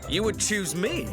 You would choose me.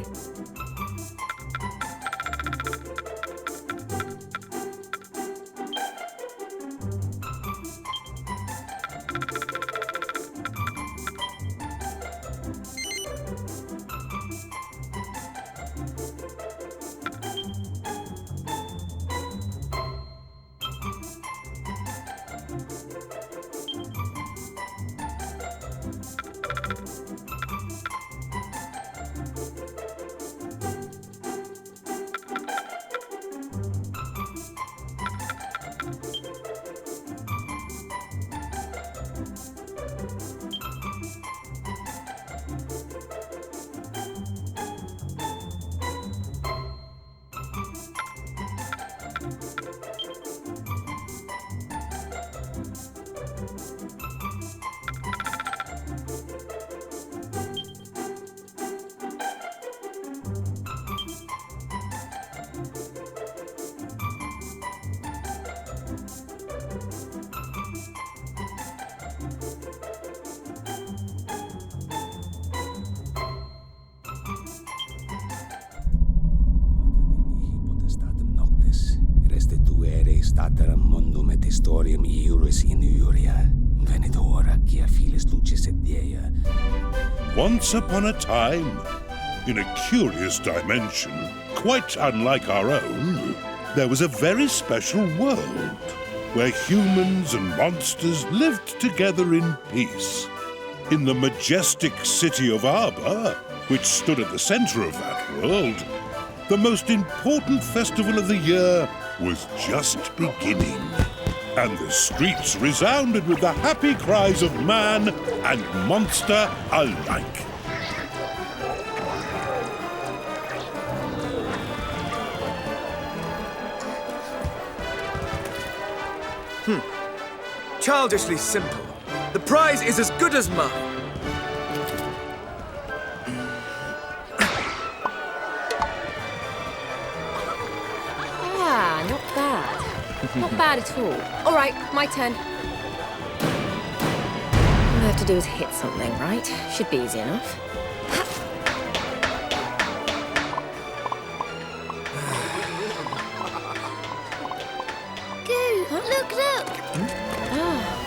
Stater mundum et historiam iuris in iuria. Venit hora quia filis lucis et dea. Once upon a time, in a curious dimension, quite unlike our own, there was a very special world where humans and monsters lived together in peace. In the majestic city of Arbor, which stood at the center of that world, the most important festival of the year was just beginning, and the streets resounded with the happy cries of man and monster alike. Childishly simple. The prize is as good as mine. Not bad at all. All right, my turn. All I have to do is hit something, right? Should be easy enough. Goo! Look, look! Ah.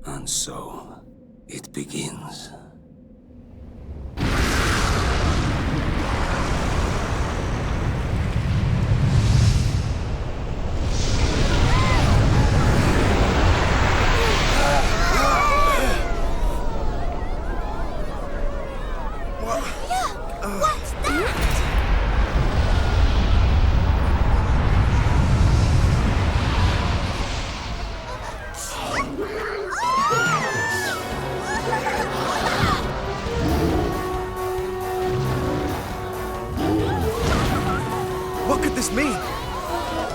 And so, it begins. What's that? What could this mean?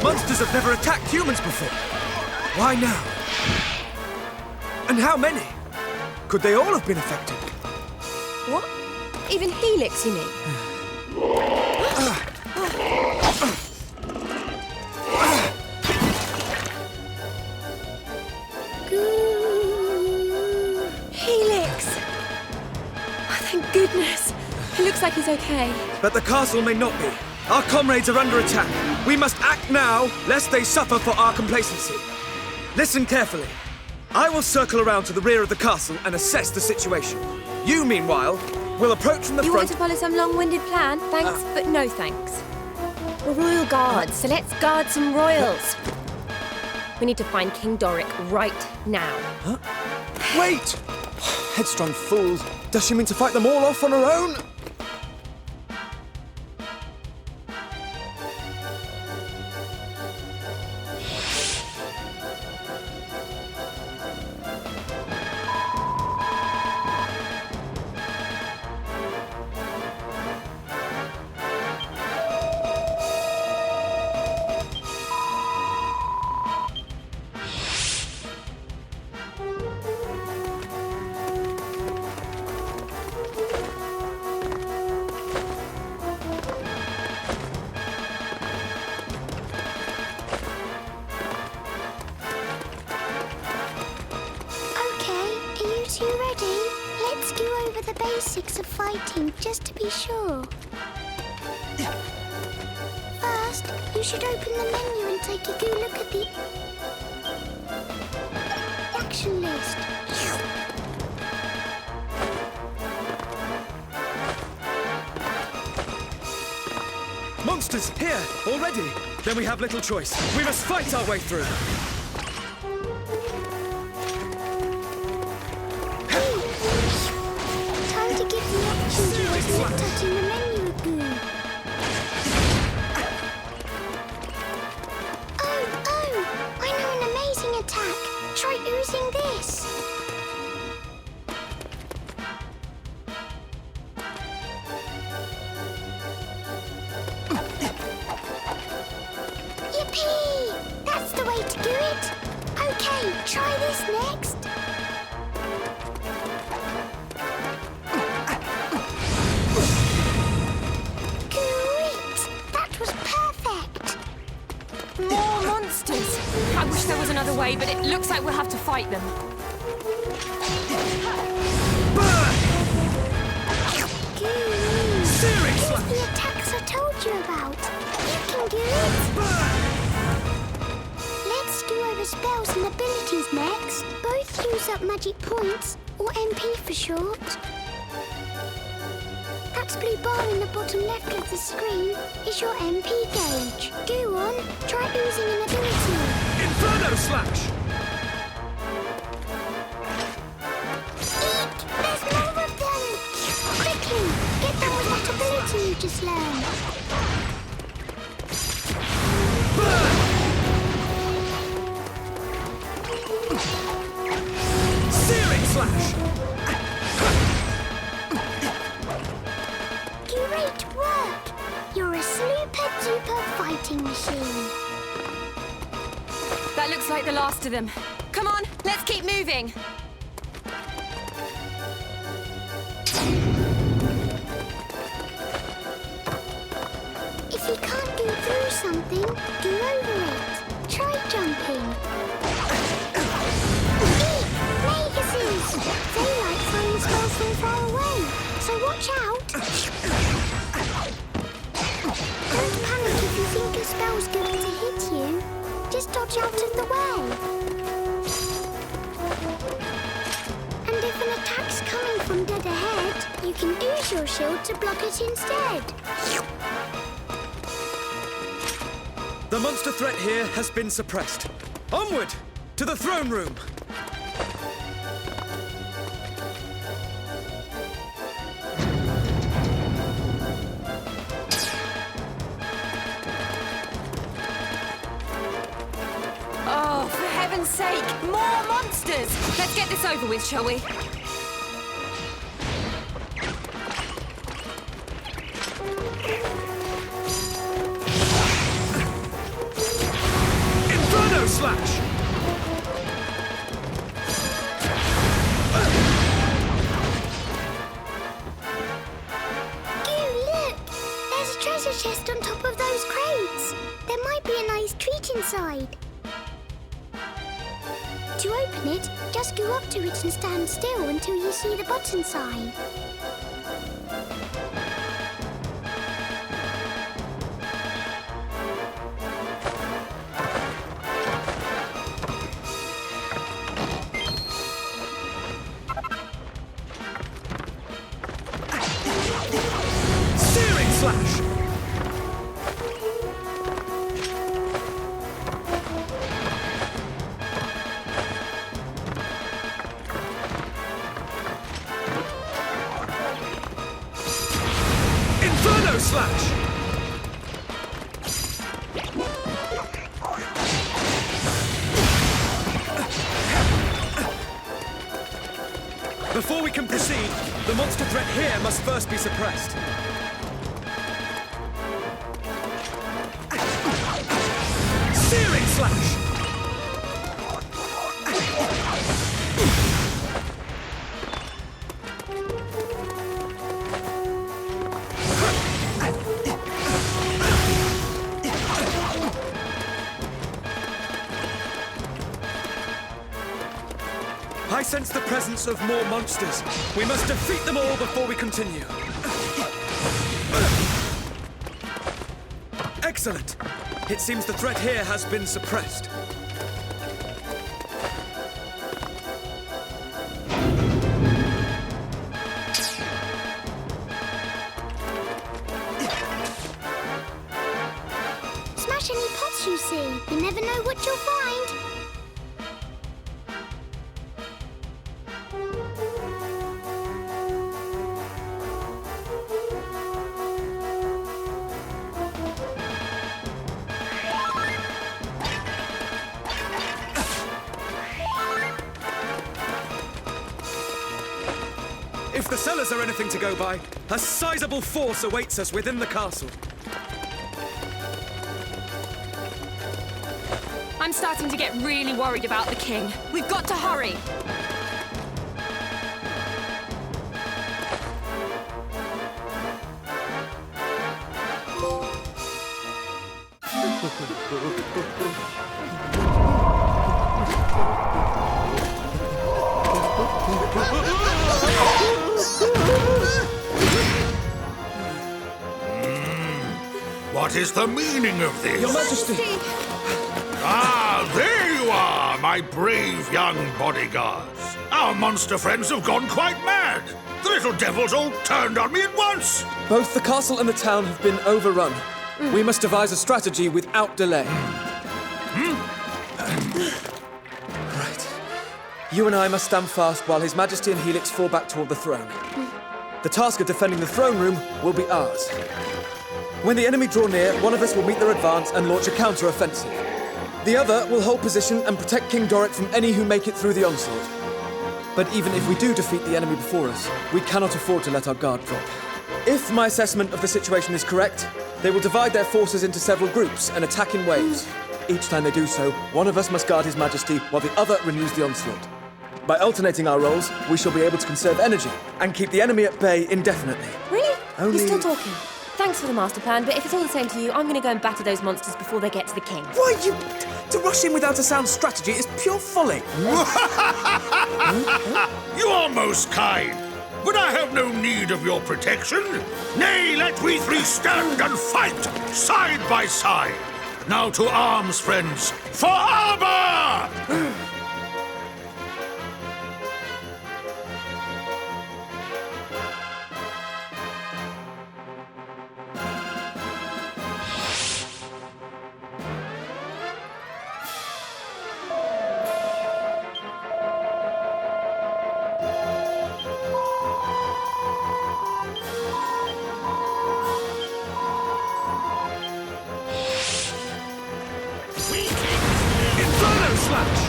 Monsters have never attacked humans before. Why now? And how many? Could they all have been affected? What? Even Helix, you mean? Helix! Oh, thank goodness. It looks like he's okay. But the castle may not be. Our comrades are under attack. We must act now, lest they suffer for our complacency. Listen carefully. I will circle around to the rear of the castle and assess the situation. You, meanwhile, will approach from the You front... want to follow some long-winded plan? Thanks, but no thanks. We're royal guards, so let's guard some royals. We need to find King Doric right now. Huh? Wait! Headstrong fools. Does she mean to fight them all off on her own? basics of fighting just to be sure. First, you should open the menu and take a good look at the action list. Monsters, here, already. Then we have little choice. We must fight our way through. Time to give the option to what's not touching the menu, Goo. Oh, I know an amazing attack. Try using this. Yippee! That's the way to do it. Okay, try this next. Great! That was perfect. More monsters! I wish there was another way, but it looks like we'll have to fight them. Burn! Good. Searing Here's slash! the attacks I told you about. You can do it. Burn! Let's go over spells and abilities next. Both use up magic points, or MP for short. That blue bar in the bottom left of the screen is your MP gauge. Go on, try using an ability. Inferno slash! Eek! There's more of them! Quickly, get them with that ability you just learned. Burn! Searing slash! Great work! You're a super-duper fighting machine. That looks like the last of them. Come on, let's keep moving. If you can't go through something, go over it. Try jumping. Eek! Maguses! They like throwing spells from far away, so watch out. Don't panic if you think a spell's going to hit you. Just dodge out of the way. And if an attack's coming from dead ahead, you can use your shield to block it instead. The monster threat here has been suppressed. Onward! To the throne room! Oh, for heaven's sake, more monsters! Let's get this over with, shall we? Inferno slash! Goo, look! There's a treasure chest on top of those crates. There might be a nice treat inside. To open it, just go up to it and stand still until you see the button sign. Searing slash! Inferno slash! Before we can proceed, the monster threat here must first be suppressed. Searing slash! I sense the presence of more monsters. We must defeat them all before we continue. Excellent. It seems the threat here has been suppressed. Smash any pots you see. You never know what you'll find. If the cellars are anything to go by, a sizable force awaits us within the castle. I'm starting to get really worried about the king. We've got to hurry. What is the meaning of this? Your Majesty! Ah, there you are, my brave young bodyguards. Our monster friends have gone quite mad. The little devils all turned on me at once. Both the castle and the town have been overrun. We must devise a strategy without delay. Right. You and I must stand fast while His Majesty and Helix fall back toward the throne. The task of defending the throne room will be ours. When the enemy draw near, one of us will meet their advance and launch a counter-offensive. The other will hold position and protect King Doric from any who make it through the onslaught. But even if we do defeat the enemy before us, we cannot afford to let our guard drop. If my assessment of the situation is correct, they will divide their forces into several groups and attack in waves. Each time they do so, one of us must guard His Majesty while the other renews the onslaught. By alternating our roles, we shall be able to conserve energy and keep the enemy at bay indefinitely. Really? Only- You're still talking. Thanks for the master plan, but if it's all the same to you, I'm going to go and batter those monsters before they get to the king. Why, you... To rush in without a sound strategy is pure folly. You are most kind, but I have no need of your protection. Nay, let we three stand and fight, side by side. Now to arms, friends, for armor! Inferno Slash!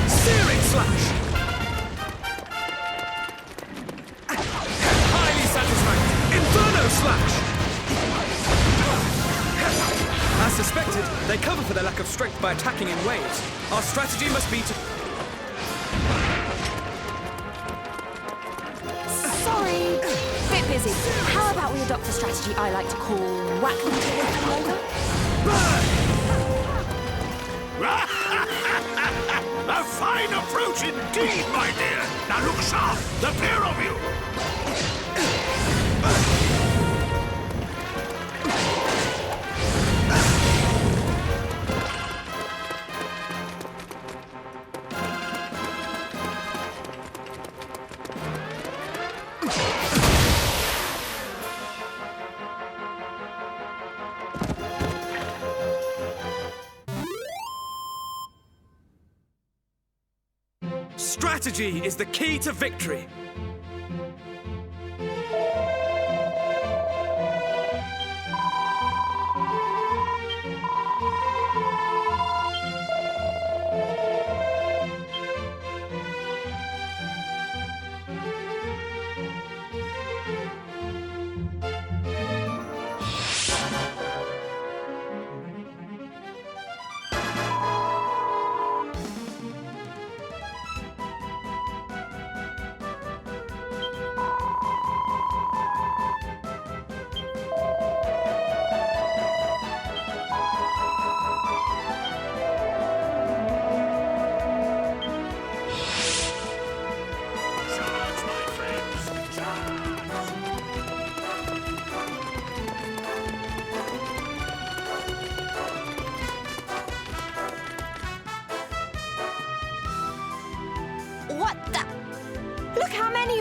Searing Slash! Highly satisfying! Inferno Slash! As suspected, they cover for their lack of strength by attacking in waves. Our strategy must be to... Sorry. Bit busy. How about we adopt a strategy I like to call whack them till they fall over? A fine approach indeed, my dear. Now look sharp, the pair of you. Strategy is the key to victory.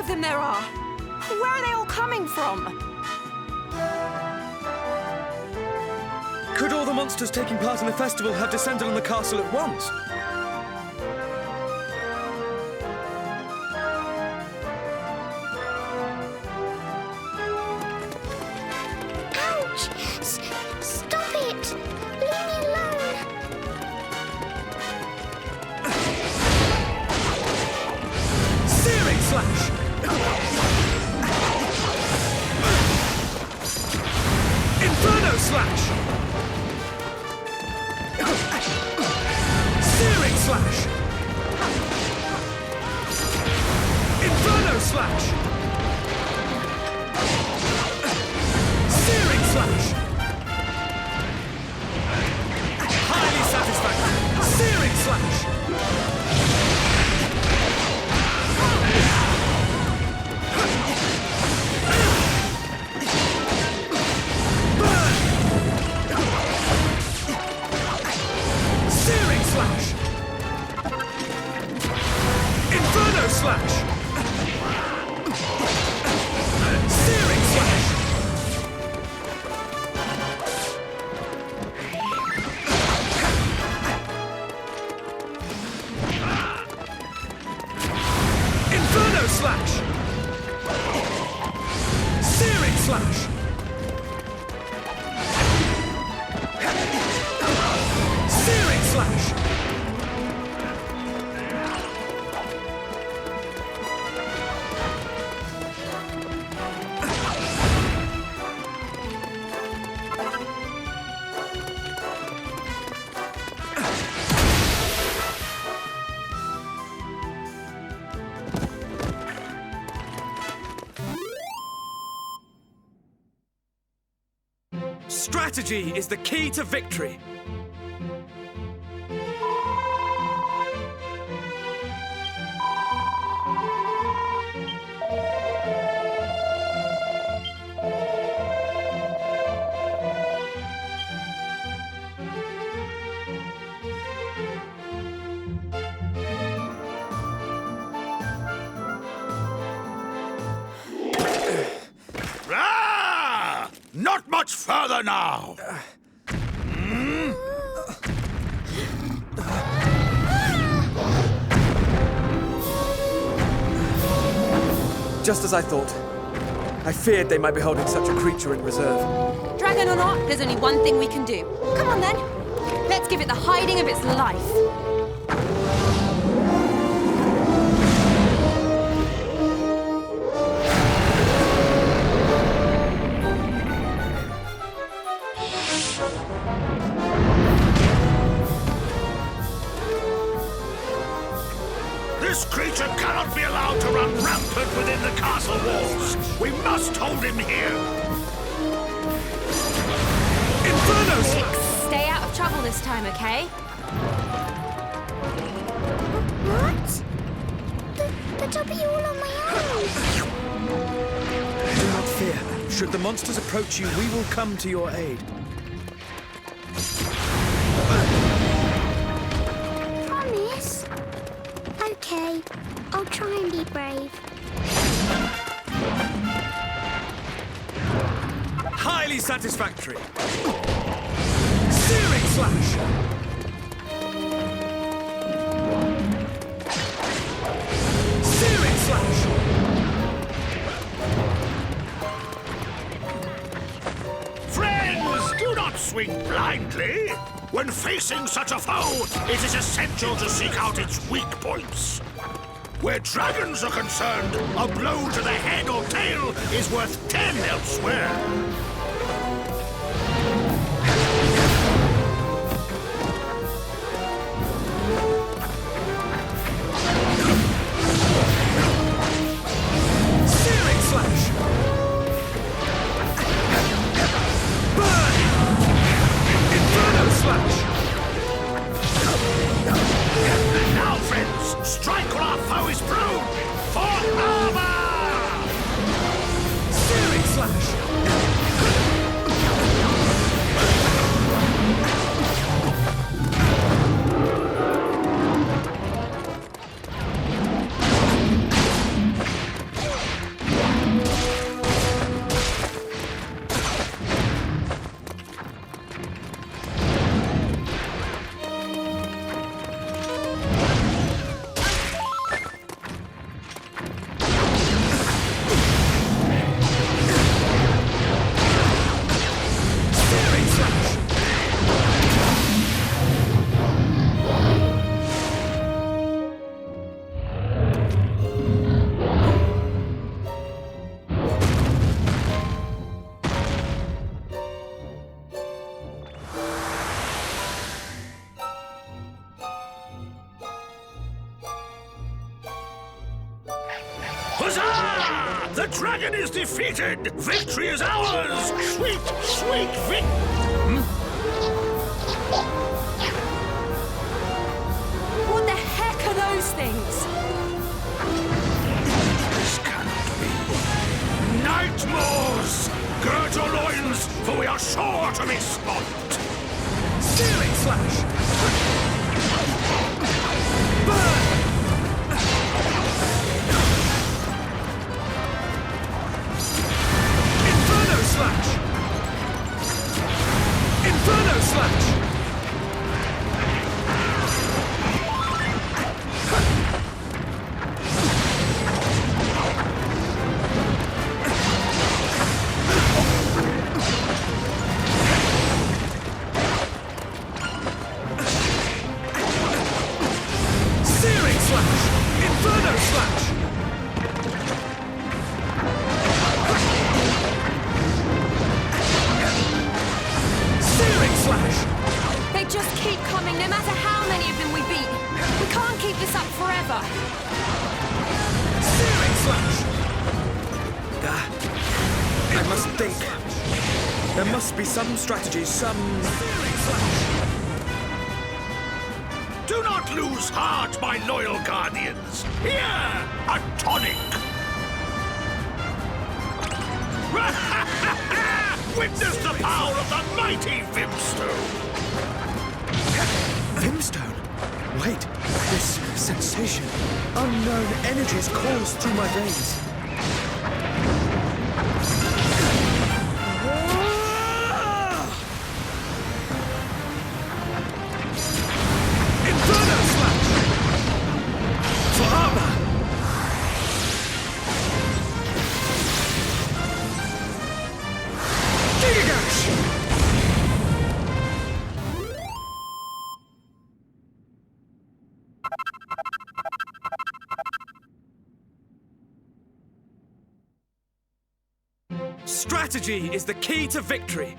of them there are! Where are they all coming from? Could all the monsters taking part in the festival have descended on the castle at once? Ouch! Stop it! Leave me alone! Searing slash! Inferno slash! Searing slash! Inferno slash! Searing slash! Highly satisfactory! Searing slash! Burn! Searing slash! Inferno slash! Searing slash! Inferno slash! Searing slash! Searing slash! Strategy is the key to victory. Ah! Not much further now! Just as I thought. I feared they might be holding such a creature in reserve. Dragon or not, there's only one thing we can do. Come on then. Let's give it the hiding of its life. This creature cannot be allowed to run rampant within the castle walls. We must hold him here. Inferno Nick, slash! stay out of trouble this time, okay? What? But I'll be all on my own. Do not fear. Should the monsters approach you, we will come to your aid. Promise? Okay, I'll try and be brave. Highly satisfactory. Searing slash! Searing slash! Friends, do not swing blindly. When facing such a foe, it is essential to seek out its weak points. Where dragons are concerned, a blow to the head or tail is worth 10 elsewhere. Searing slash! Burn! Inferno slash! Now, friends, strike while our foe is prone! For armor! Searing slash! Huzzah! The dragon is defeated! Victory is ours! Sweet, sweet What the heck are those things? This cannot be. Nightmares! Gird your loins, for we are sure to be swamped! Searing slash! Burn! Inferno slash! Inferno slash! Searing slash! Inferno slash! Searing slash! They just keep coming, no matter how many of them we beat. We can't keep this up forever. Searing slash! I must think. There must be some strategy, some... Searing slash! Do not lose heart, my loyal guardians! Here, a tonic! Witness the power of the mighty Vimstone! Vimstone? Wait, this sensation. Unknown energies course through my veins. Inferno slash! For armor! Gigagash! Strategy is the key to victory.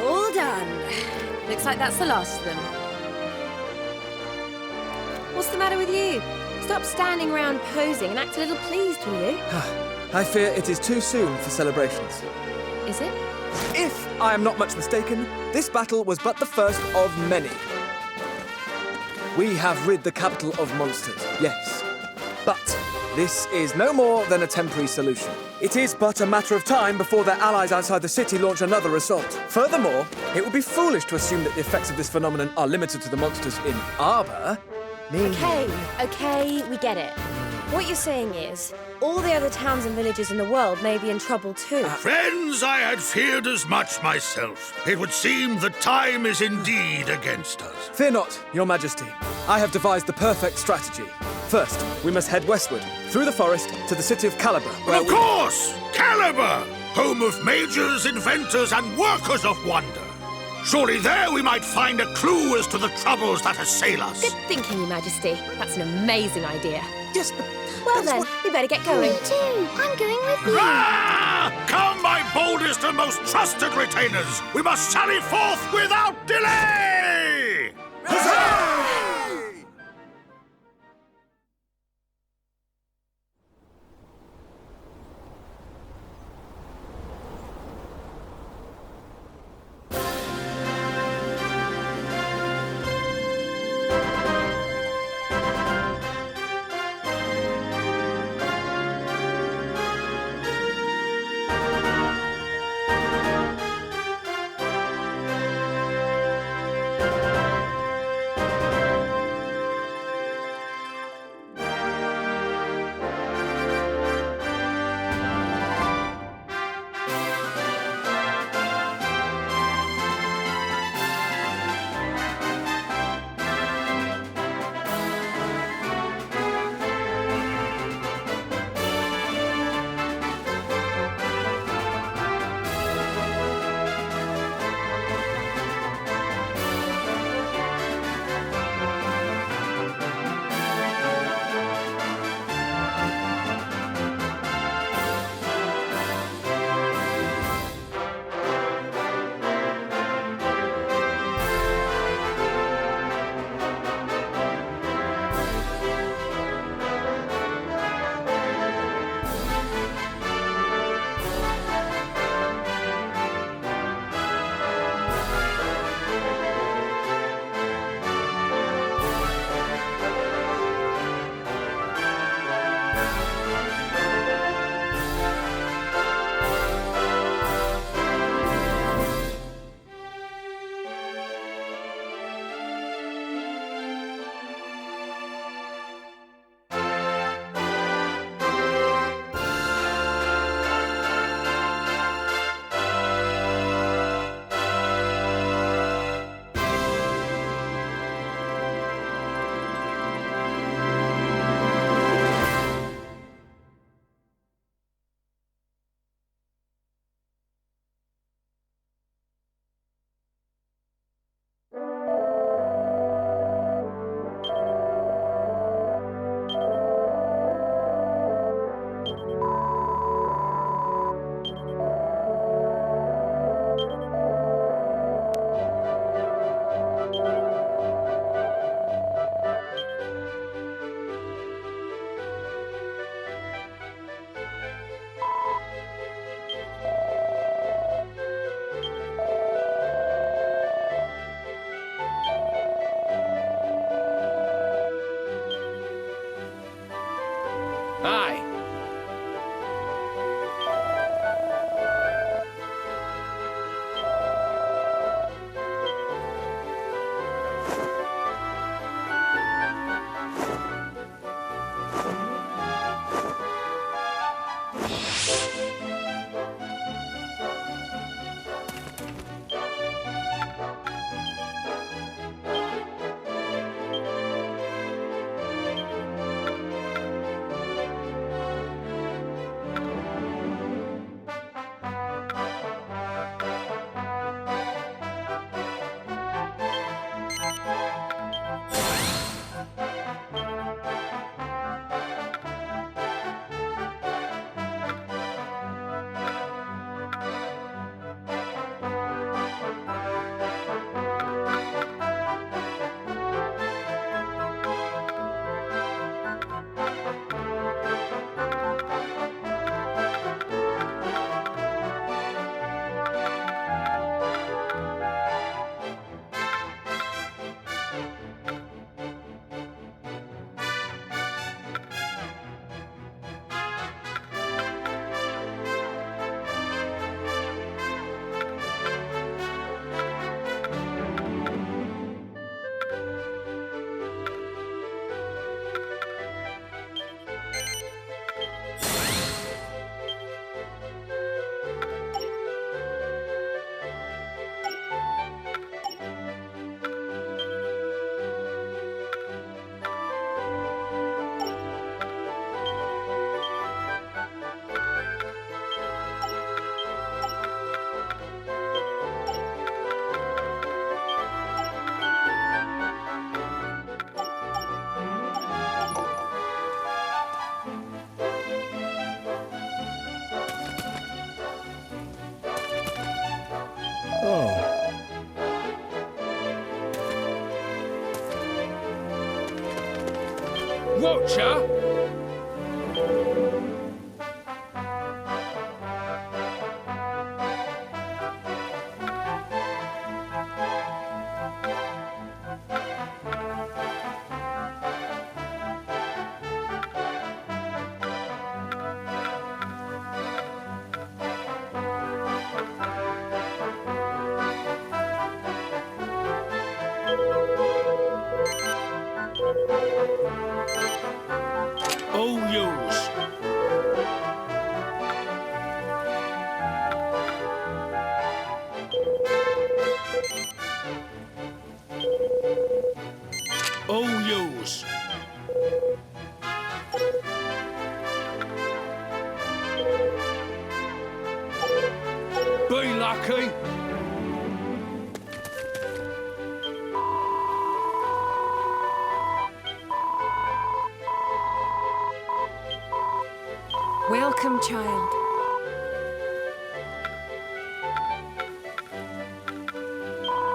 All done. Looks like that's the last of them. What's the matter with you? Stop standing around posing and act a little pleased, will you? I fear it is too soon for celebrations. Is it? If I am not much mistaken, this battle was but the first of many. We have rid the capital of monsters, yes. But this is no more than a temporary solution. It is but a matter of time before their allies outside the city launch another assault. Furthermore, it would be foolish to assume that the effects of this phenomenon are limited to the monsters in Arbor. Okay, we get it. What you're saying is, all the other towns and villages in the world may be in trouble too. Friends, I had feared as much myself. It would seem the time is indeed against us. Fear not, Your Majesty. I have devised the perfect strategy. First, we must head westward, through the forest, to the city of Caliber, where Of course! Caliber! Home of mages, inventors, and workers of wonder. Surely there we might find a clue as to the troubles that assail us. Good thinking, Your Majesty. That's an amazing idea. Yes, but... Well then, we better get going. Me too. I'm going with you. Ah! Come, my boldest and most trusted retainers! We must sally forth without delay! Aye. Watcher? All yours. All yours. Be lucky. Welcome, child.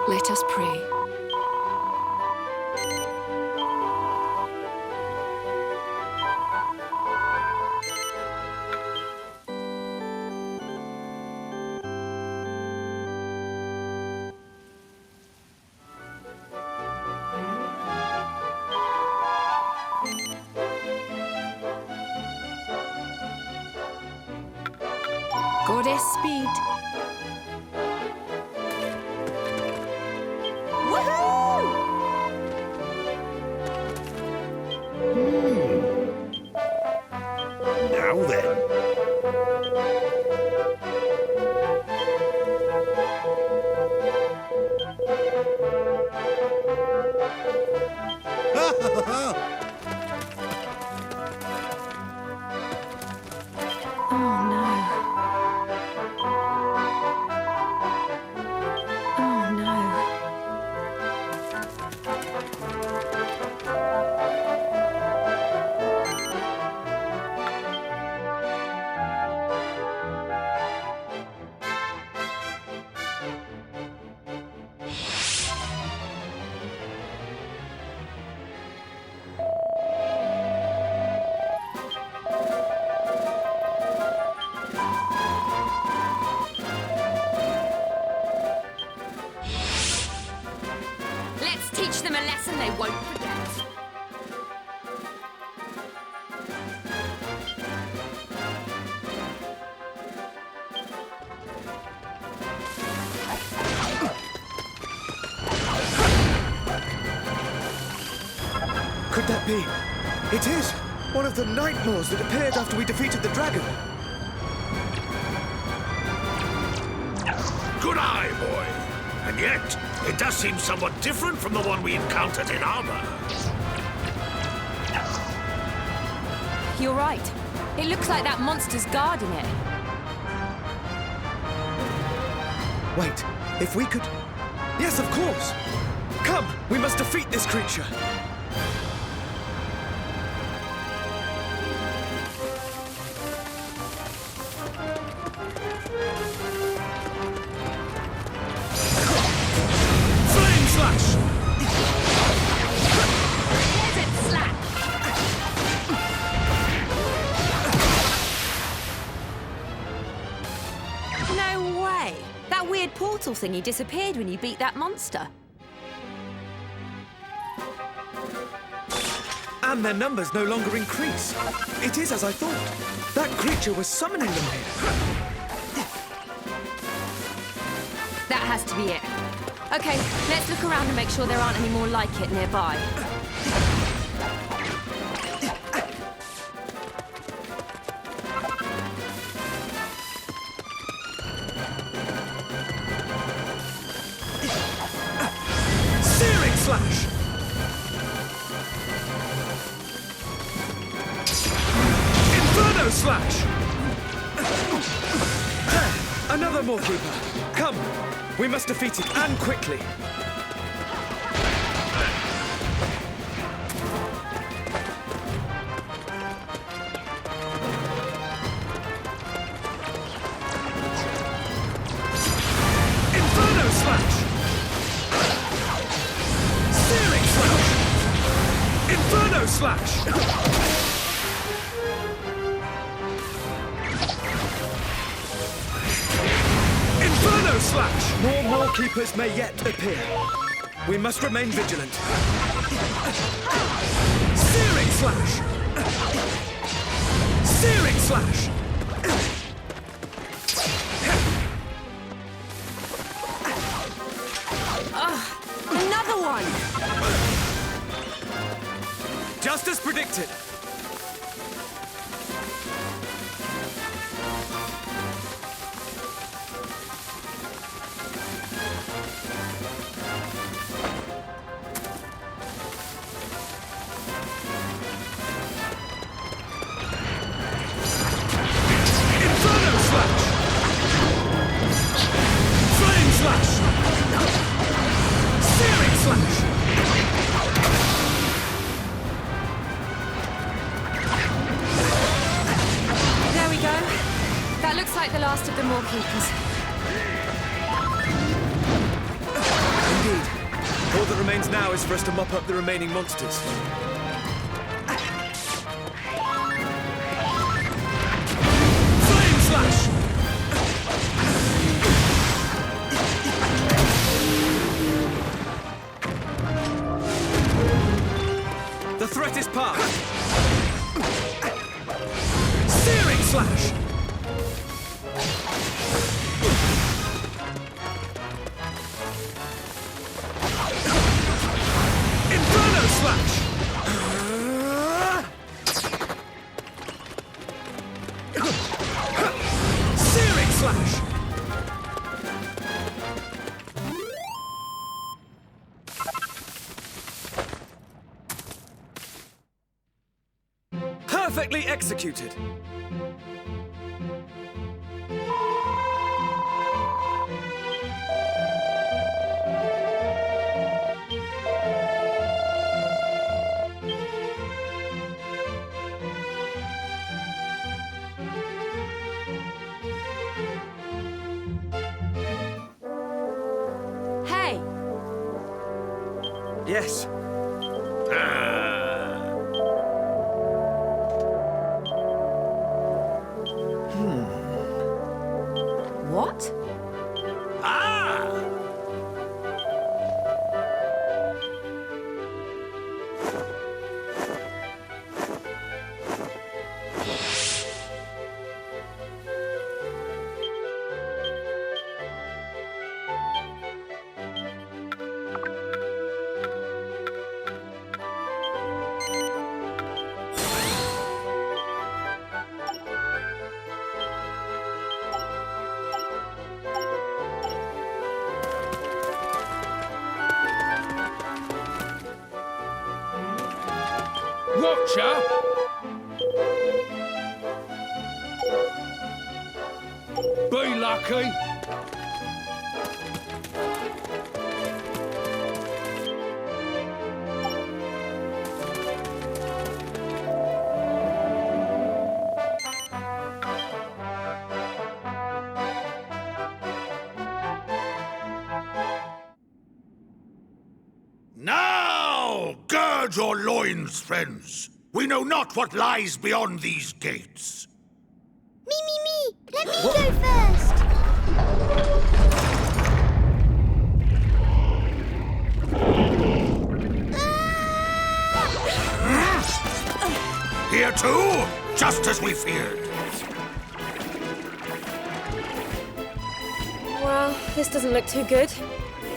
Let us pray. Goddess speed. Woohoo! Now then. Oh no. Oh no. Let's teach them a lesson they won't forget. that be? It is one of the Nightmares that appeared after we defeated the dragon. Good eye, boy. And yet, it does seem somewhat different from the one we encountered in armor. You're right. It looks like that monster's guarding it. Wait, if we could... Yes, of course! Come, we must defeat this creature! Flame Slash! Desert Slash! No way! That weird portal thingy disappeared when you beat that monster. And their numbers no longer increase. It is as I thought. That creature was summoning them here. That has to be it. Okay, let's look around and make sure there aren't any more like it nearby. Searing Slash! Inferno Slash! There, another Moorkeeper. Come, we must defeat it, and quickly. Inferno Slash! Searing Slash! Inferno Slash! Inferno Slash! More Moorkeepers may yet appear. We must remain vigilant. Searing Slash! Searing Slash! Another one! Just as predicted. Inferno Slash! Flame Slash! Searing Slash! There we go. That looks like the last of the Moorkeepers. Indeed. All that remains now is for us to mop up the remaining monsters. Flame Slash! The threat is past. Searing Slash! Inferno Slash! Searing Slash! Perfectly executed. Hey! Yes. What? Ah! Watcher? Be lucky. Now, gird your loins, friends. We know not what lies beyond these gates. Me. Let me go first. Here too, just as we feared. Well, this doesn't look too good.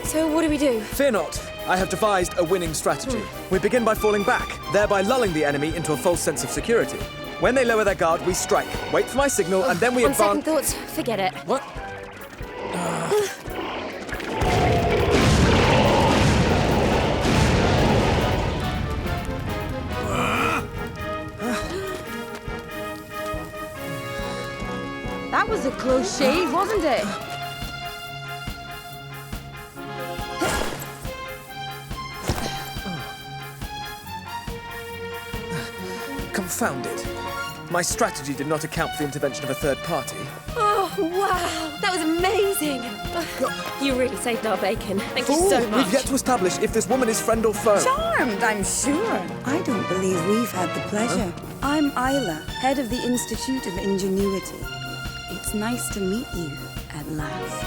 So what do we do? Fear not. I have devised a winning strategy. We begin by falling back, thereby lulling the enemy into a false sense of security. When they lower their guard, we strike. Wait for my signal, and then we On advance. second thoughts, forget it. What? That was a close shave, wasn't it? Confounded. My strategy did not account for the intervention of a third party. Oh, wow! That was amazing! You really saved our bacon. Thank you so much. We've yet to establish if this woman is friend or foe. Charmed, I'm sure. I don't believe we've had the pleasure. I'm Isla, head of the Institute of Ingenuity. It's nice to meet you at last.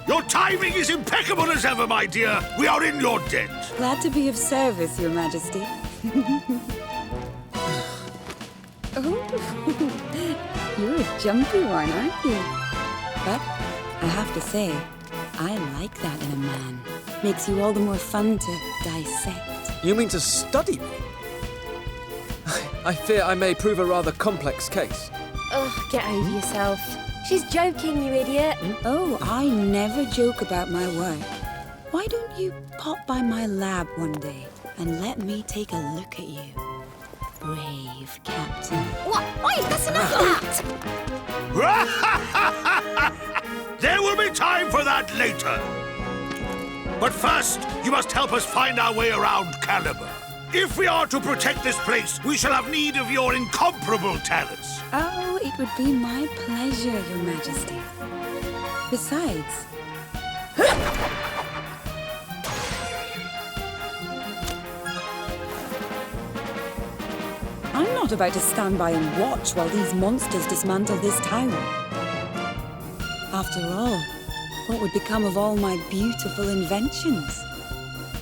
Your timing is impeccable as ever, my dear. We are in your debt. Glad to be of service, Your Majesty. Oh, you're a jumpy one, aren't you? But I have to say, I like that in a man. Makes you all the more fun to dissect. You mean to study me? I fear I may prove a rather complex case. Oh, get over yourself. She's joking, you idiot. Oh, I never joke about my work. Why don't you pop by my lab one day and let me take a look at you? Brave Captain. What? Wait, that's enough of that! There will be time for that later. But first, you must help us find our way around Caliber. If we are to protect this place, we shall have need of your incomparable talents. Oh, it would be my pleasure, Your Majesty. Besides... I'm not about to stand by and watch while these monsters dismantle this town. After all, what would become of all my beautiful inventions?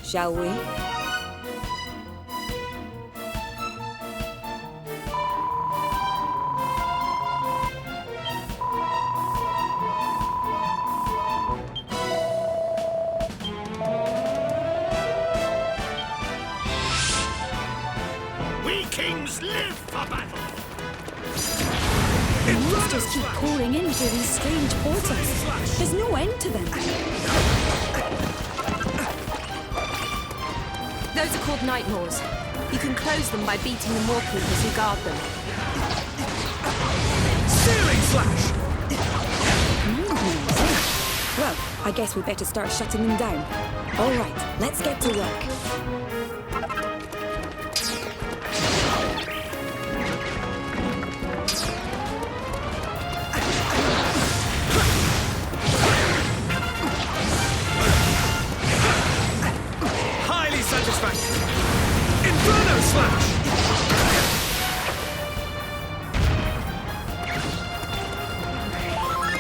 Shall we? We kings live for battle. Monsters keep pouring in through these strange portals. There's no end to them. Those are called Night Maws. You can close them by beating the Moorkeepers who guard them. Searing slash! Well, I guess we better start shutting them down. All right, let's get to work. Highly satisfactory. Inferno slash!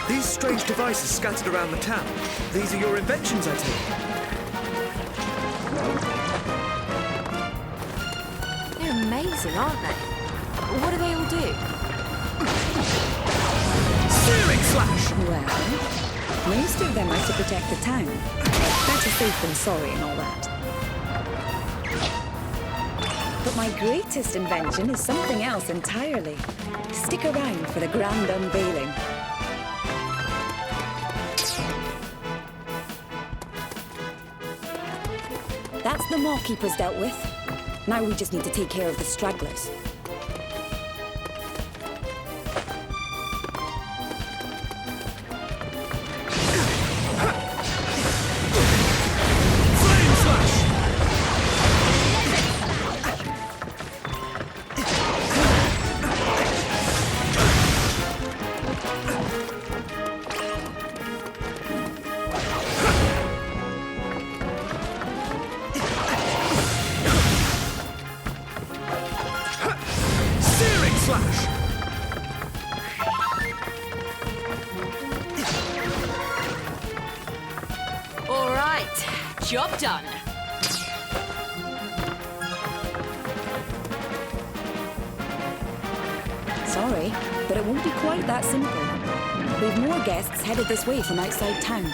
These strange devices scattered around the town. These are your inventions, I take. They're amazing, aren't they? What do they all do? Searing slash! Well, most of them are to protect the town. Better safe than sorry and all that. But my greatest invention is something else entirely. Stick around for the grand unveiling. That's the Maw Keepers dealt with. Now we just need to take care of the stragglers. Flame slash! Searing slash! All right, job done. Sorry, but it won't be quite that simple. We've more guests headed this way from outside town.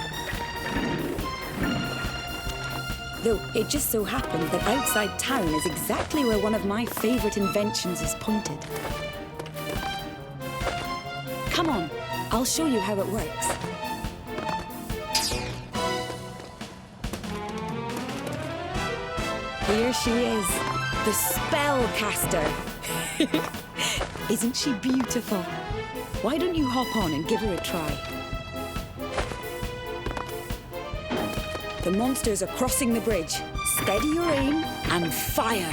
Though it just so happened that outside town is exactly where one of my favorite inventions is pointed. Come on, I'll show you how it works. Here she is, the spellcaster. Isn't she beautiful? Why don't you hop on and give her a try? The monsters are crossing the bridge. Steady your aim and fire.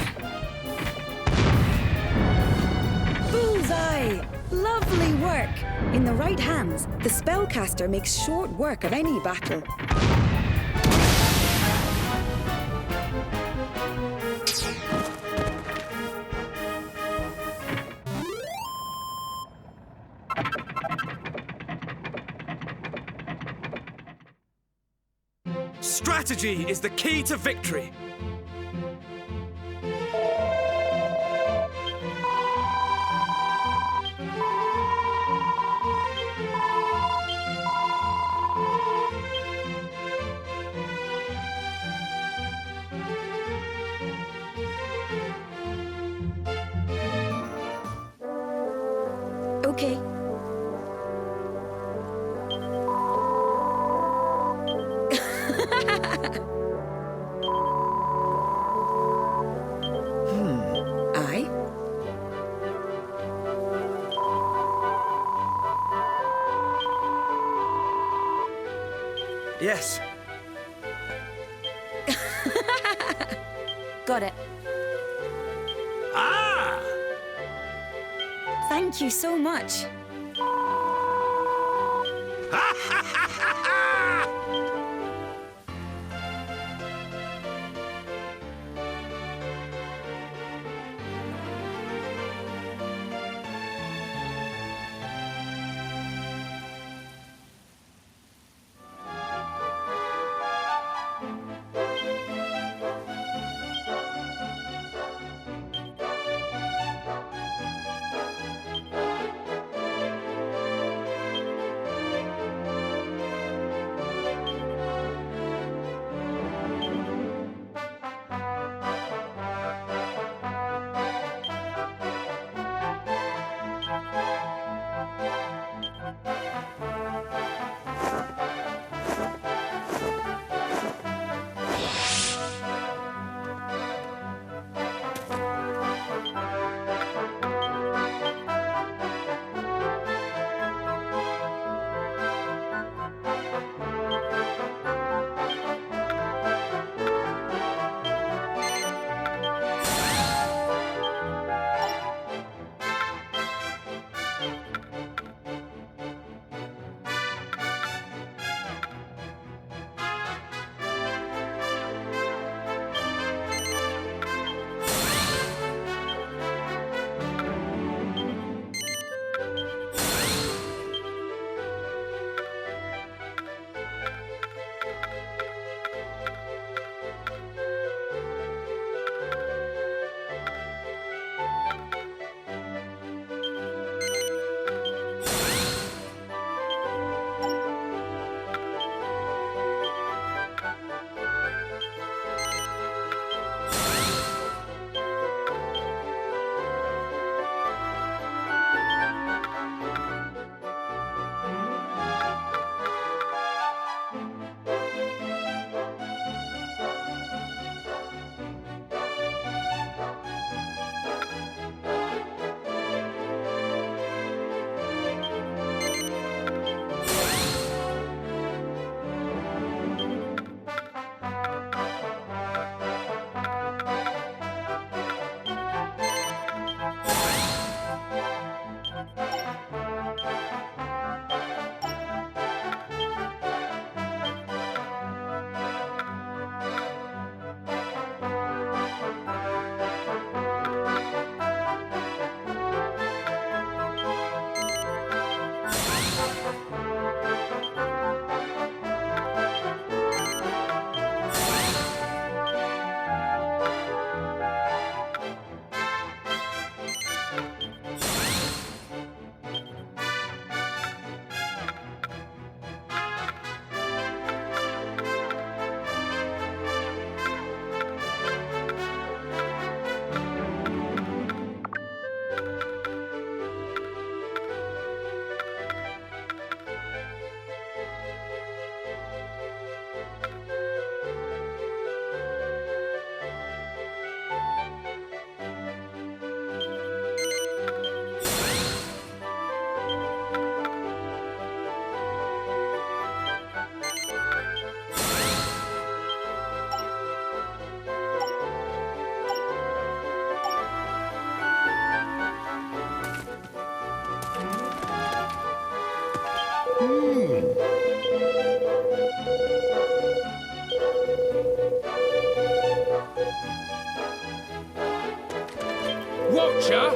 Bullseye! Lovely work! In the right hands, the spellcaster makes short work of any battle. Strategy is the key to victory. Okay. Aye? Yes. Got it. Ah! Thank you so much. Watcher?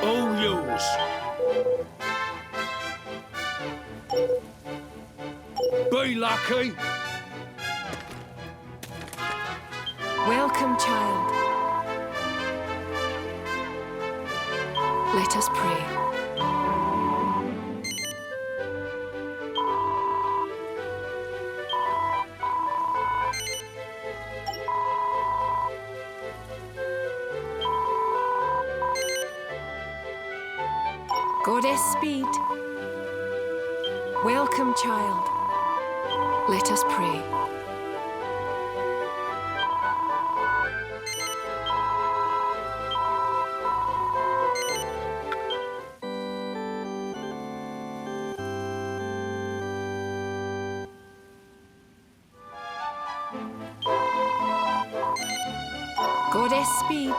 All yours. Be lucky. Welcome, child. Let us pray. Goddess Speed. Welcome, child. Let us pray. Goddess Speed.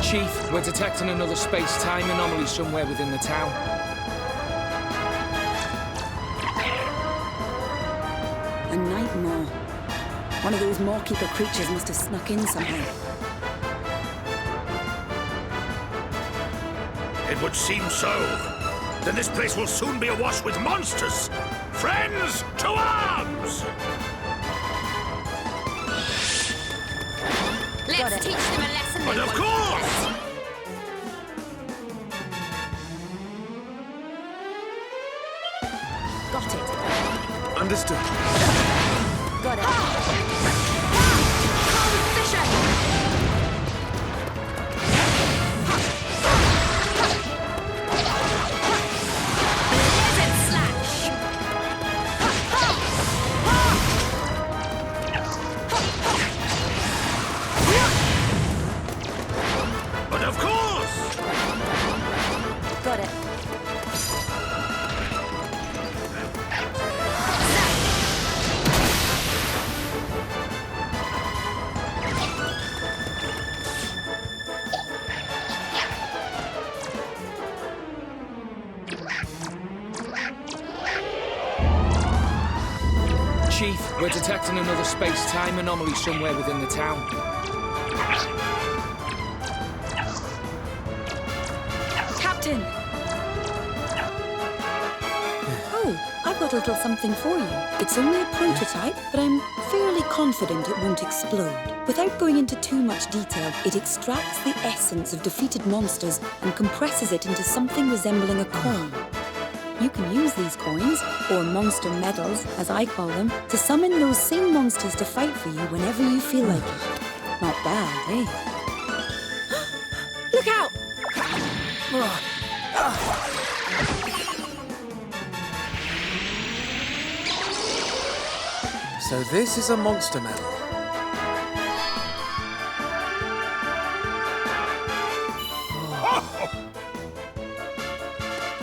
Chief, we're detecting another space-time anomaly somewhere within the town. A night maw. One of those Mawkeeper creatures must have snuck in somehow. It would seem so. Then this place will soon be awash with monsters. Friends, to arms! Let's teach them a lesson. But they of won't course! forget. Got it. Understood. Got it. Cold fission! Lizard slash! But of course! Got it. Chief, we're detecting another space-time anomaly somewhere within the town. Captain! Oh, I've got a little something for you. It's only a prototype, but I'm fairly confident it won't explode. Without going into too much detail, it extracts the essence of defeated monsters and compresses it into something resembling a coin. You can use these coins, or monster medals, as I call them, to summon those same monsters to fight for you whenever you feel like it. Not bad, eh? Look out! So this is a monster medal.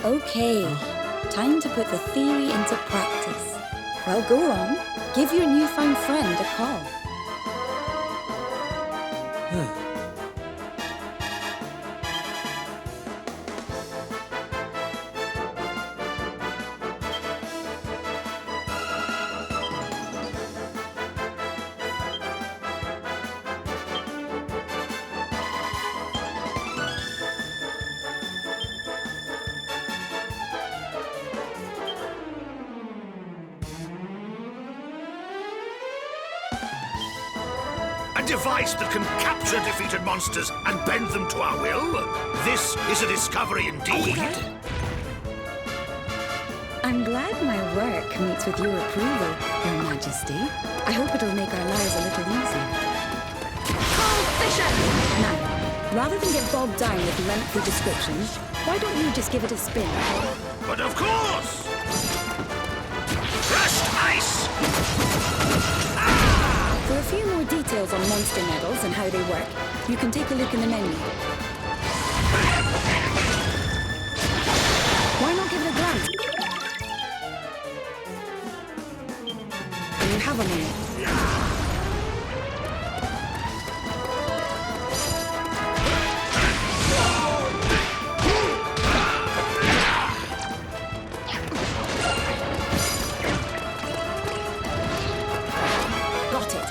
Okay, time to put the theory into practice. Well, go on. Give your newfound friend a call. device that can capture defeated monsters and bend them to our will? This is a discovery indeed. I'm glad my work meets with your approval, Your Majesty. I hope it'll make our lives a little easier. Cold Fisher! Now, rather than get bogged down with lengthy descriptions, why don't you just give it a spin? But of course! Crushed ice! For a few more details on monster medals and how they work, you can take a look in the menu. Why not give it a glance? You have a minute. Got it.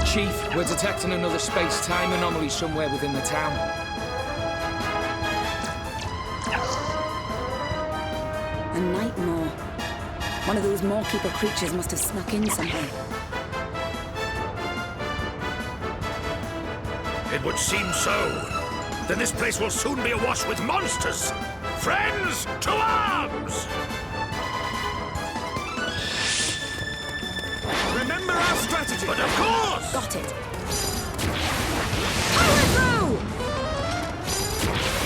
Chief, we're detecting another space-time anomaly somewhere within the town. A night maw. One of those Maw-keeper creatures must have snuck in somehow. It would seem so. Then this place will soon be awash with monsters. Friends, to arms! Remember our strategy! But of course! Got it. Power through!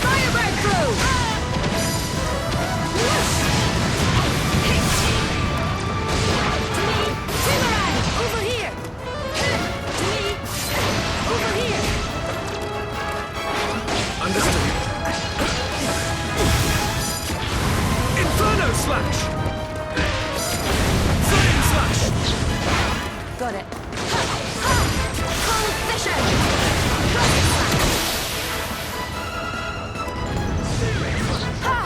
Fire breakthrough! Whoosh! Hit! To me! Boomerang! Over here! To me! Over here! Understood. Inferno Slash! Flame Slash! Got it. Cold Fisher! Rocket Slash! Ha!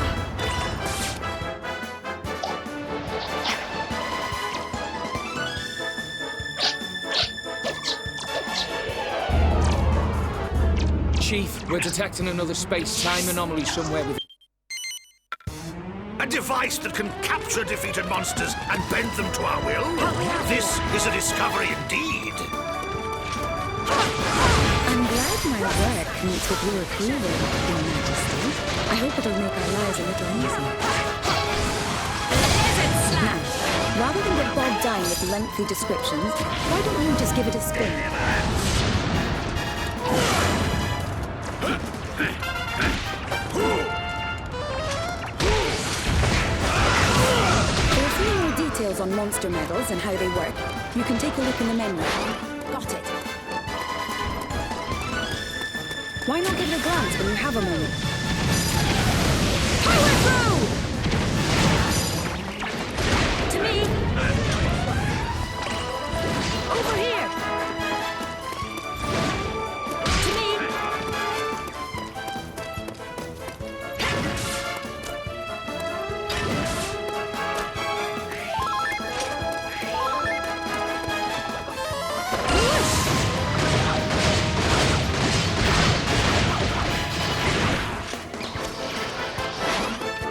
Chief, we're detecting another space-time anomaly somewhere within... A device that can capture defeated monsters and bend them to our will? This is a discovery indeed. I'm glad my work meets with your approval, Your Majesty. I hope it'll make our lives a little easier. Now, rather than get bogged down with lengthy descriptions, why don't you just give it a spin? For a few more details on monster medals and how they work, you can take a look in the menu. Got it. Why not give it a glance when you have a moment? Power through! To me! Over here! To me!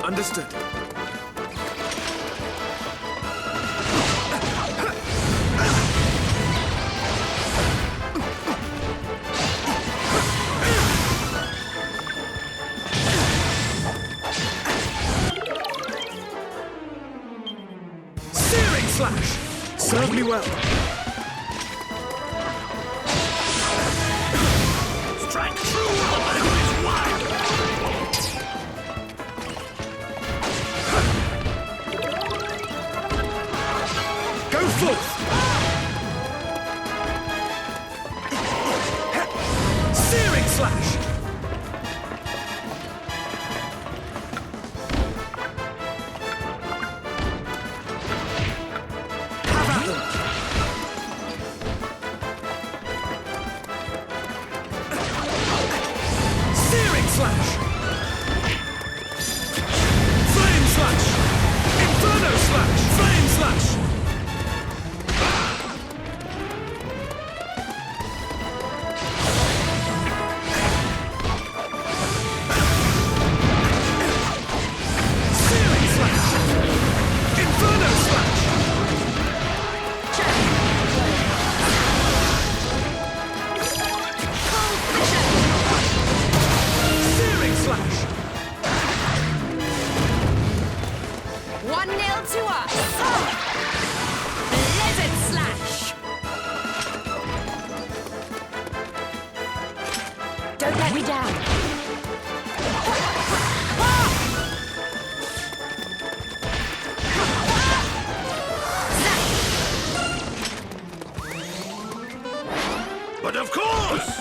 Understood. Searing Slash! Serve me well. Strike true while the is wild! Go forth! Searing Slash! Have at them! We're down. But of course!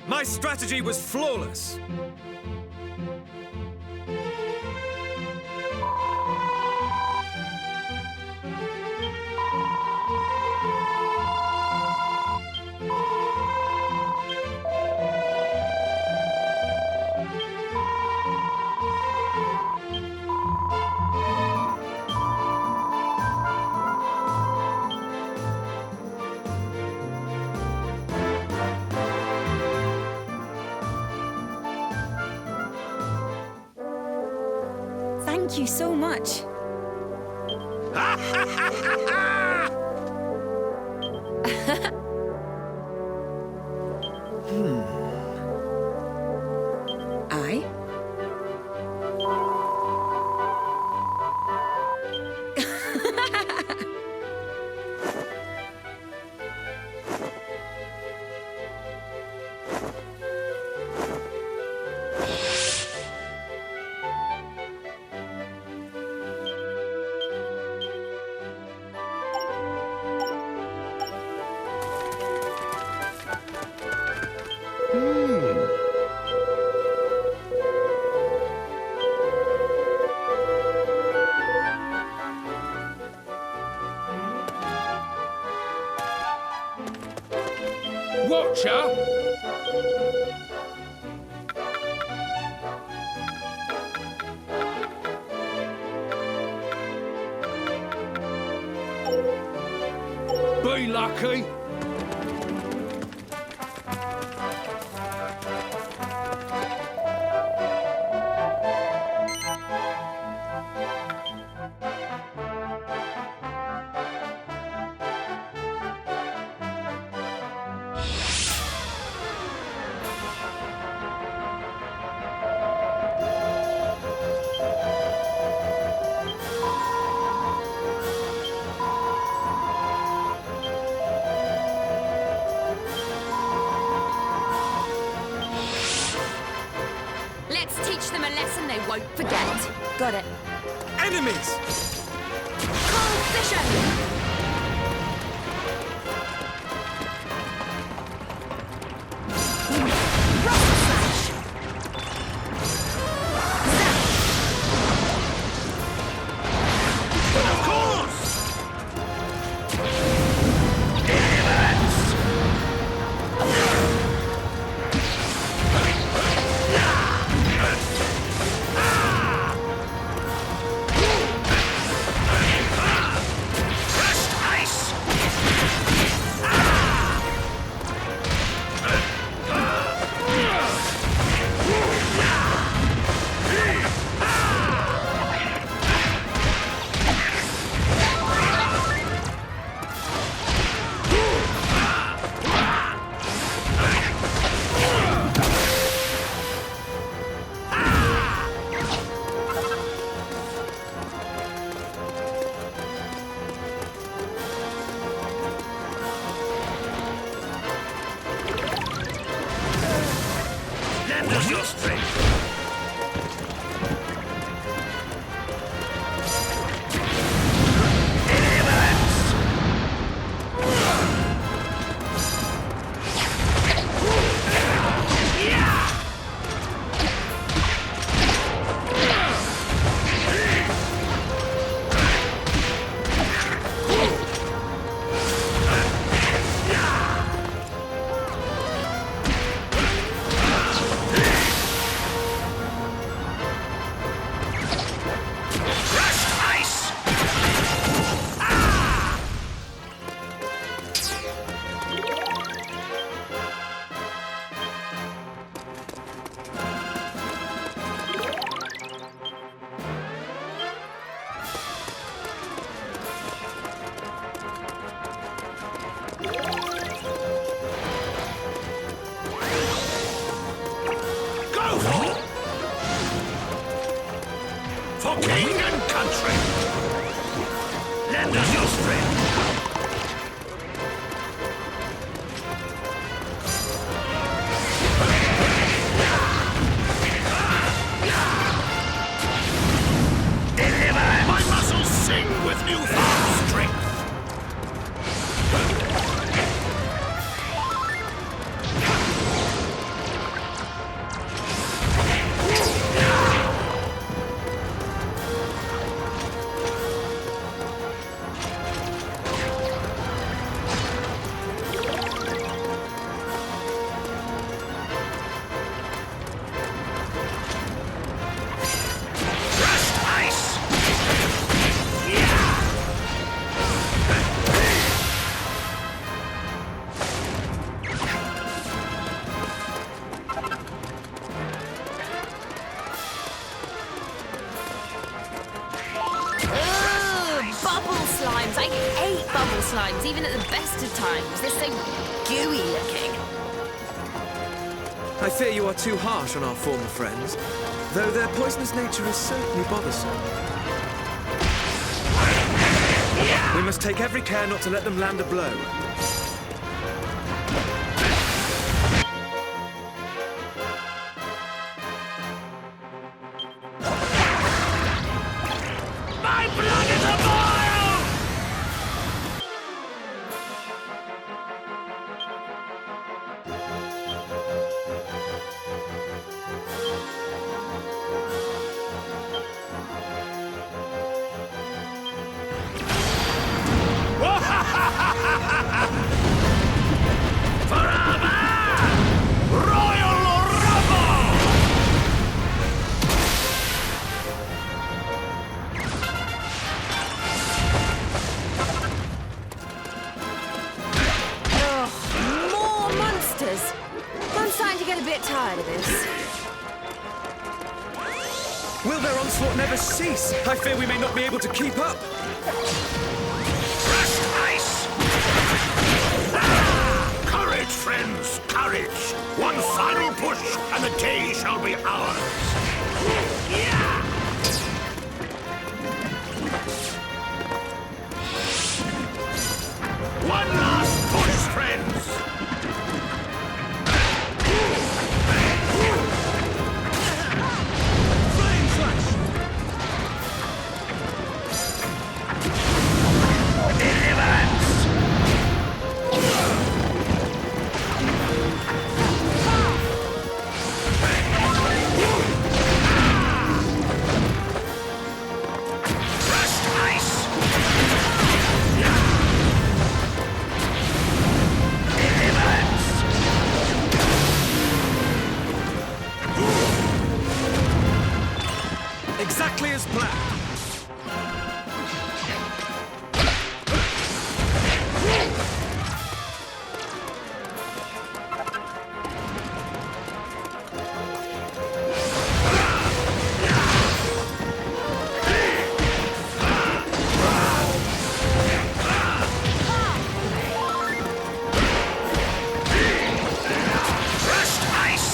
My strategy was flawless. Thank you so much. I? Watcher! Be lucky! Let's teach them a lesson they won't forget. Got it. Enemies! Cold vision! Crash horrible slimes, even at the best of times. They're so gooey looking. I fear you are too harsh on our former friends, though their poisonous nature is certainly bothersome. We must take every care not to let them land a blow. My blood is a boil! More monsters! I'm starting to get a bit tired of this. Will their onslaught never cease? I fear we may not be able to keep up. Crushed ice! Courage, friends, courage! One final push, and the day shall be ours! Yeah! One last push, friends! Flame slash! Deliverance! Crushed ice! Deliverance! Exactly as planned. Crushed ice!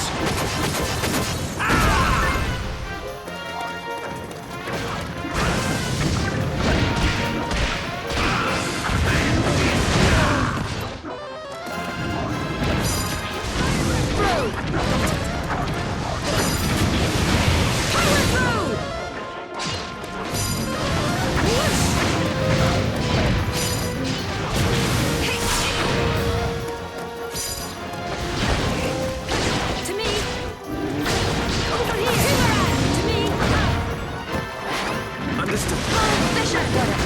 To me! Over here! To me! Understood. Bishop! Got it!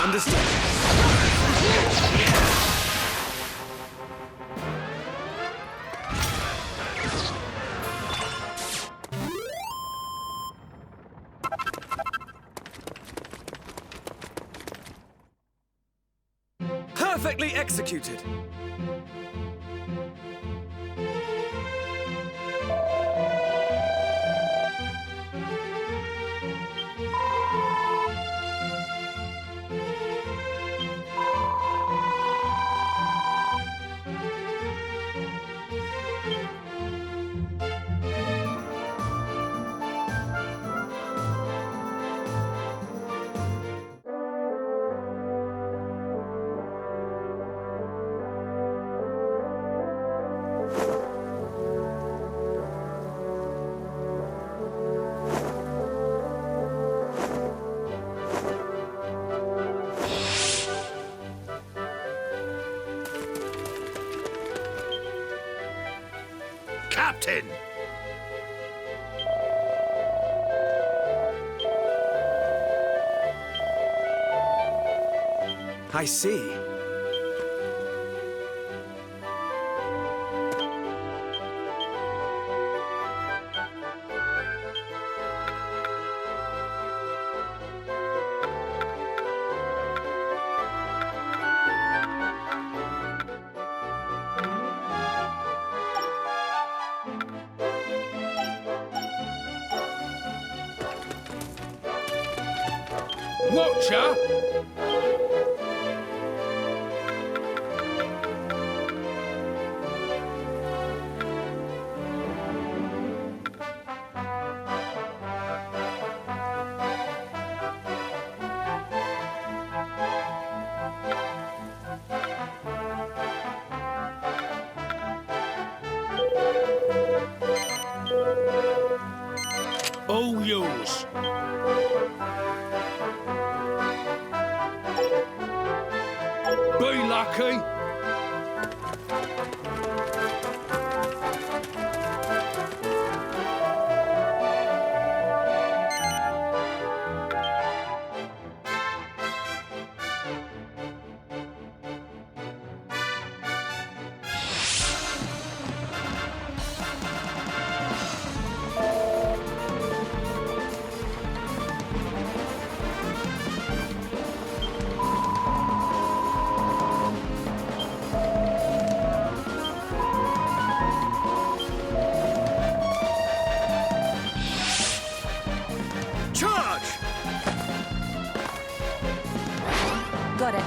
Understood. Perfectly executed. captain. I see. Watcher! Oh, yous. Be lucky! Charge! Got it.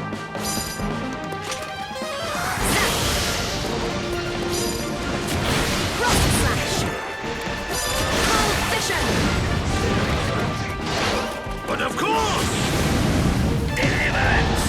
Rock slash! Cold fission! But of course! Deliverance!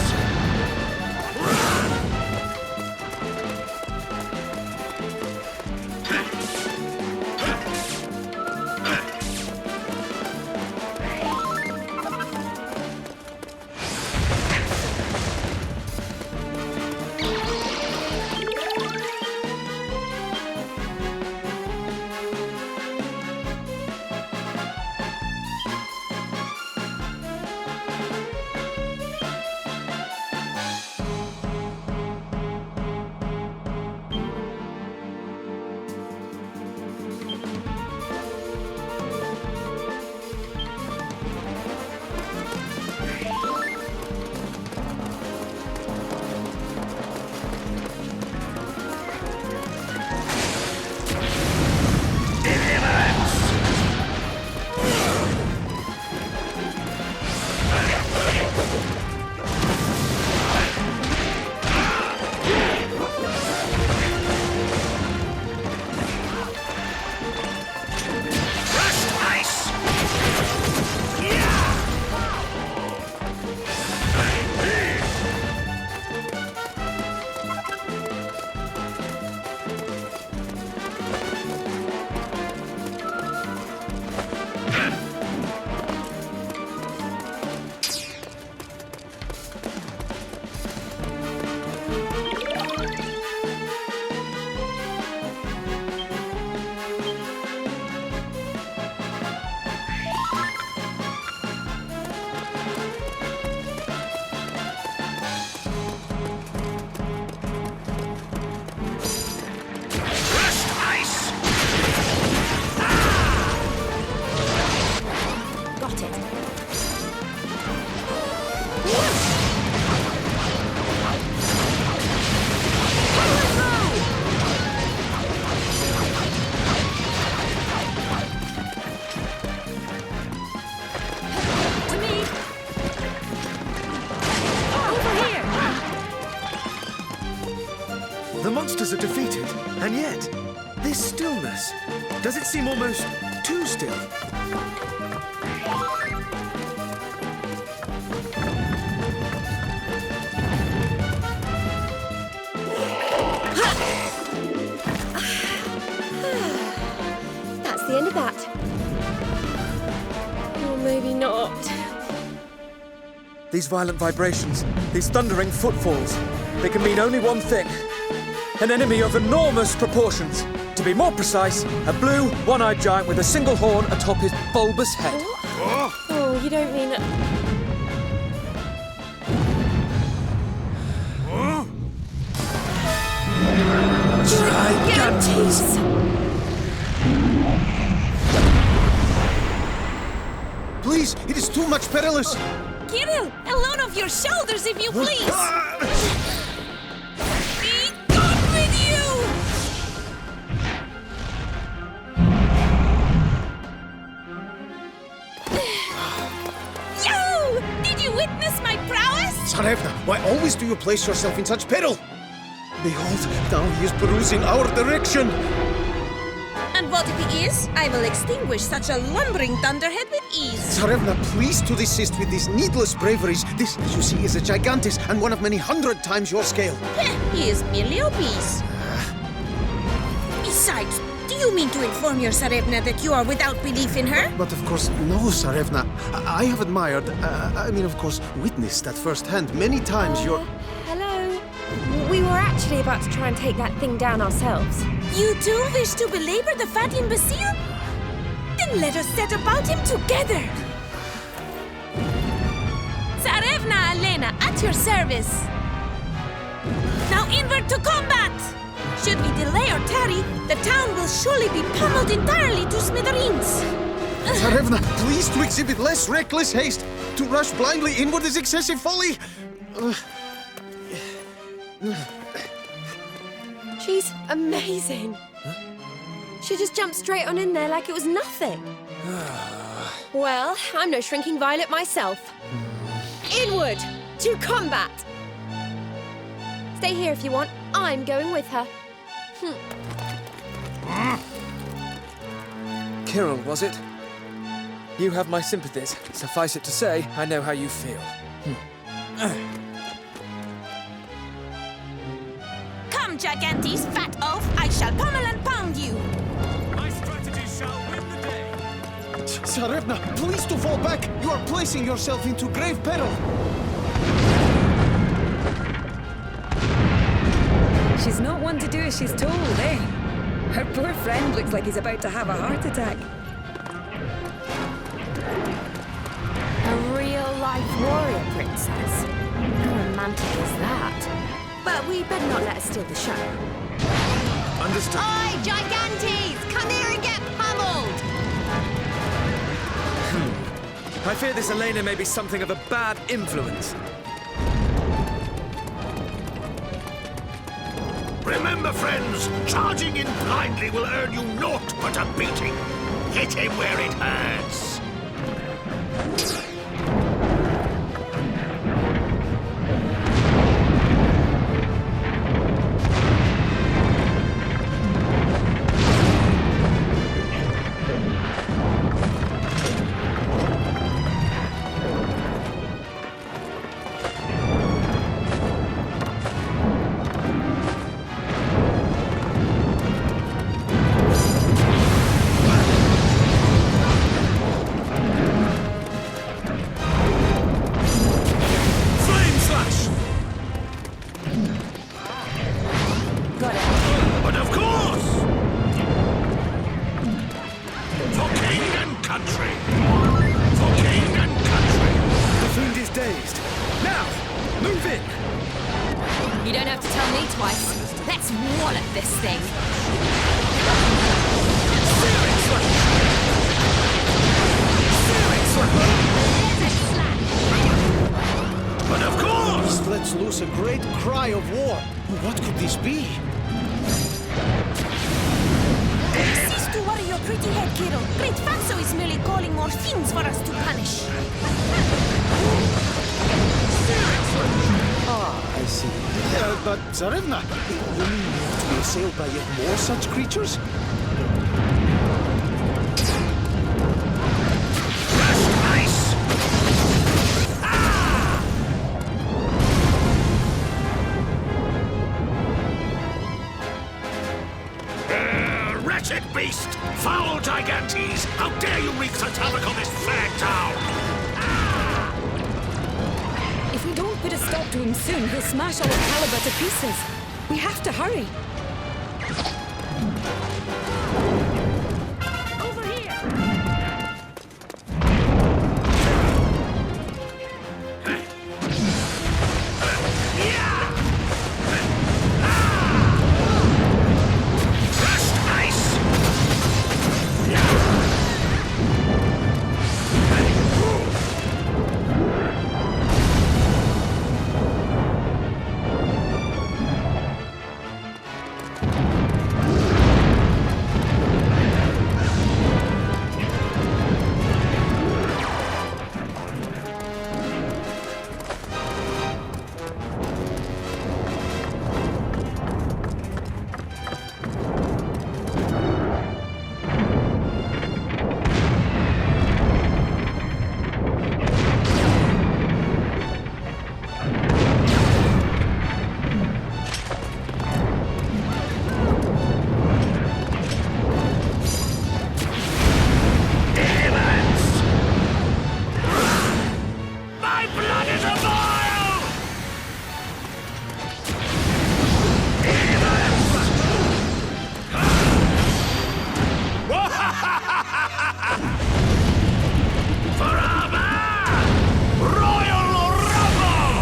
The monsters are defeated, and yet, this stillness. Does it seem almost too still? That's the end of that. Or maybe not. These violent vibrations, these thundering footfalls, they can mean only one thing. An enemy of enormous proportions, to To be more precise, a blue, one-eyed giant with a single horn atop his bulbous head. Oh, you don't mean... Gigantes! Please, it is too much perilous. Kirill, a load off your shoulders, if you please! Be gone with you! Yo! Did you witness my prowess? Tsarevna, why always do you place yourself in such peril? Behold, now he is perusing our direction. And what if he is? I will extinguish such a lumbering thunderhead with ease. Tsarevna, please to desist with these needless braveries. This, as you see, is a gigantis and one of many 100 times your scale. He is merely obese. Besides, do you mean to inform your Tsarevna that you are without belief in her? But of course, no, Tsarevna. I have admired, of course, witnessed at first hand many times your... Hello? We were actually about to try and take that thing down ourselves. You too wish to belabor the fat imbecile? Then let us set about him together. Tsarevna Elena, at your service. Now inward to combat! Should we delay or tarry, the town will surely be pummeled entirely to smithereens. Tsarevna, please to exhibit less reckless haste. To rush blindly inward is excessive folly. She's amazing. She just jumped straight on in there like it was nothing. Well, I'm no shrinking violet myself. Inward to combat. Stay here if you want. I'm going with her. Kirill, was it? You have my sympathies. Suffice it to say, I know how you feel. Come, Gigantes, fat oaf, I shall pummel and pound you. My strategy shall win the day. Tsarevna, please to fall back. You are placing yourself into grave peril. She's not one to do as she's told, eh? Her poor friend looks like he's about to have a heart attack. A real-life warrior princess. How romantic is that? But we better not let her steal the show. Understood. Oi, Gigantes! Come here and get pummeled! I fear this Elena may be something of a bad influence. Remember, friends, charging in blindly will earn you naught but a beating. Hit him where it hurts. You don't have to tell me twice. Let's wallop this thing. But of course! This lets loose a great cry of war. What could this be? Cease to worry your pretty head, Kirill. Great Fatso is merely calling more fiends for us to punish. I see. But Tsarevna, you mean to be assailed by yet more such creatures? Wretched beast! Foul Gigantes! How dare you wreak such havoc on this fair town! If we don't put a stop to him soon, he'll smash all of Caliber to pieces. We have to hurry. Over here! Crushed ice! My blood is a boil! Royal Rumble!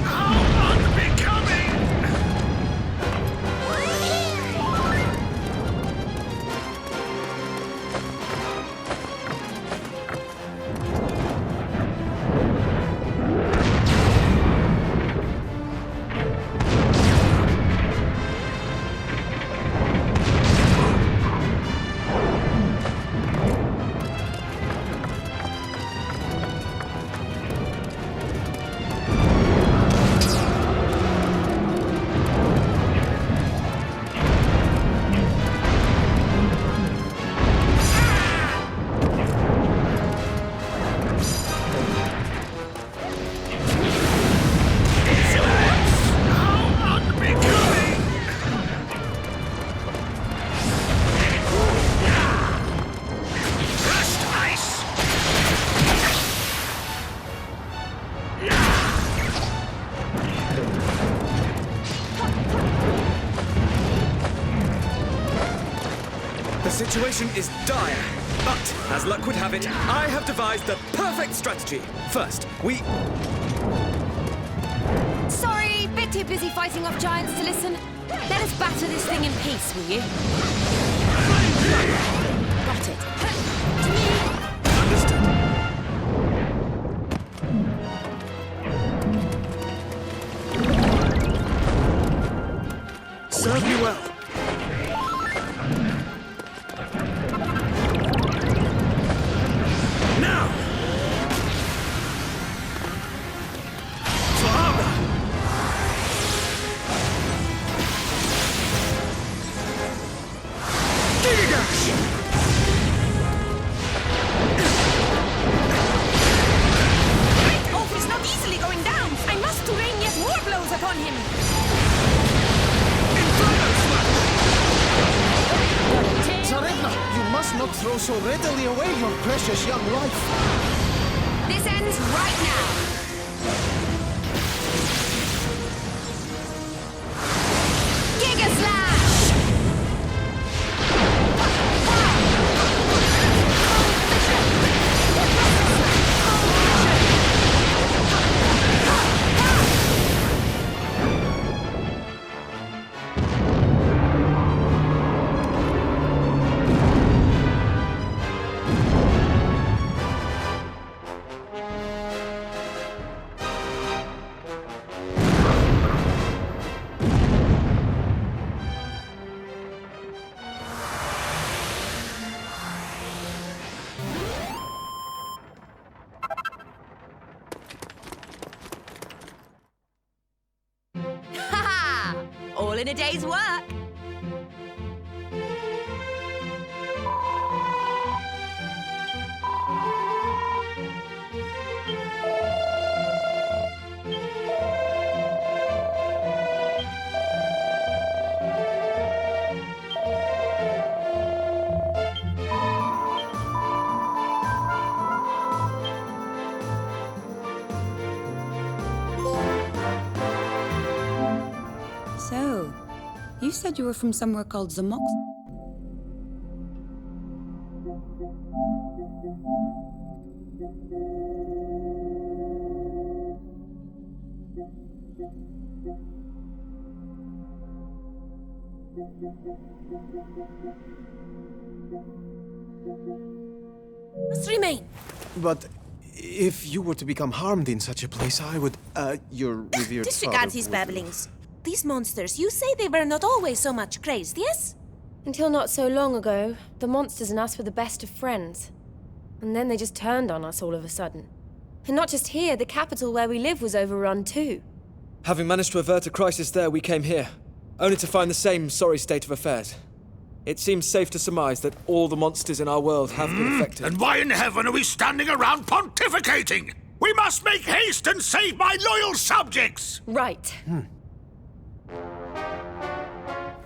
How unbecoming! How unbecoming! Crushed ice! The situation is dire, but as luck would have it, I have devised the perfect strategy. First, we... Sorry, bit too busy fighting off giants to listen. Let us batter this thing in peace, will you? Got it. To me. Understood. Serve me well. Now! For Arda! Gigash! Great Oaf is not easily going down! I must rain yet more blows upon him! Inferno Slash! Tsarevna, you must not throw so readily away your precious young life. This ends right now. Giga Slash! in a day's work. So, you said you were from somewhere called Zamox? Must remain. But if you were to become harmed in such a place, I would, your revered Disregard father his would- babblings. These monsters, you say they were not always so much crazed, yes? Until not so long ago, the monsters and us were the best of friends. And then they just turned on us all of a sudden. And not just here, the capital where we live was overrun too. Having managed to avert a crisis there, we came here, only to find the same sorry state of affairs. It seems safe to surmise that all the monsters in our world have been affected. And why in heaven are we standing around pontificating? We must make haste and save my loyal subjects! Right.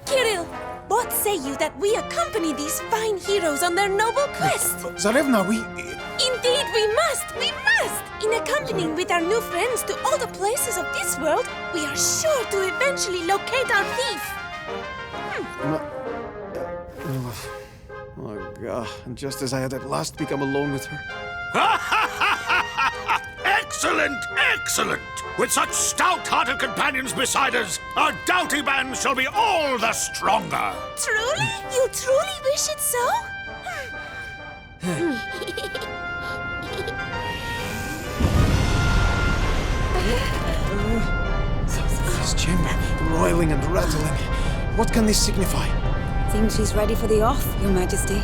Kirill, what say you that we accompany these fine heroes on their noble quest? Zarevna, we... Indeed, we must! We must! In accompanying with our new friends to all the places of this world, we are sure to eventually locate our thief. Oh, God. And just as I had at last become alone with her. Excellent! Excellent! With such stout-hearted companions beside us, our doughty band shall be all the stronger! Truly? You truly wish it so? This chamber, roiling and rattling. What can this signify? Seems she's ready for the off, Your Majesty.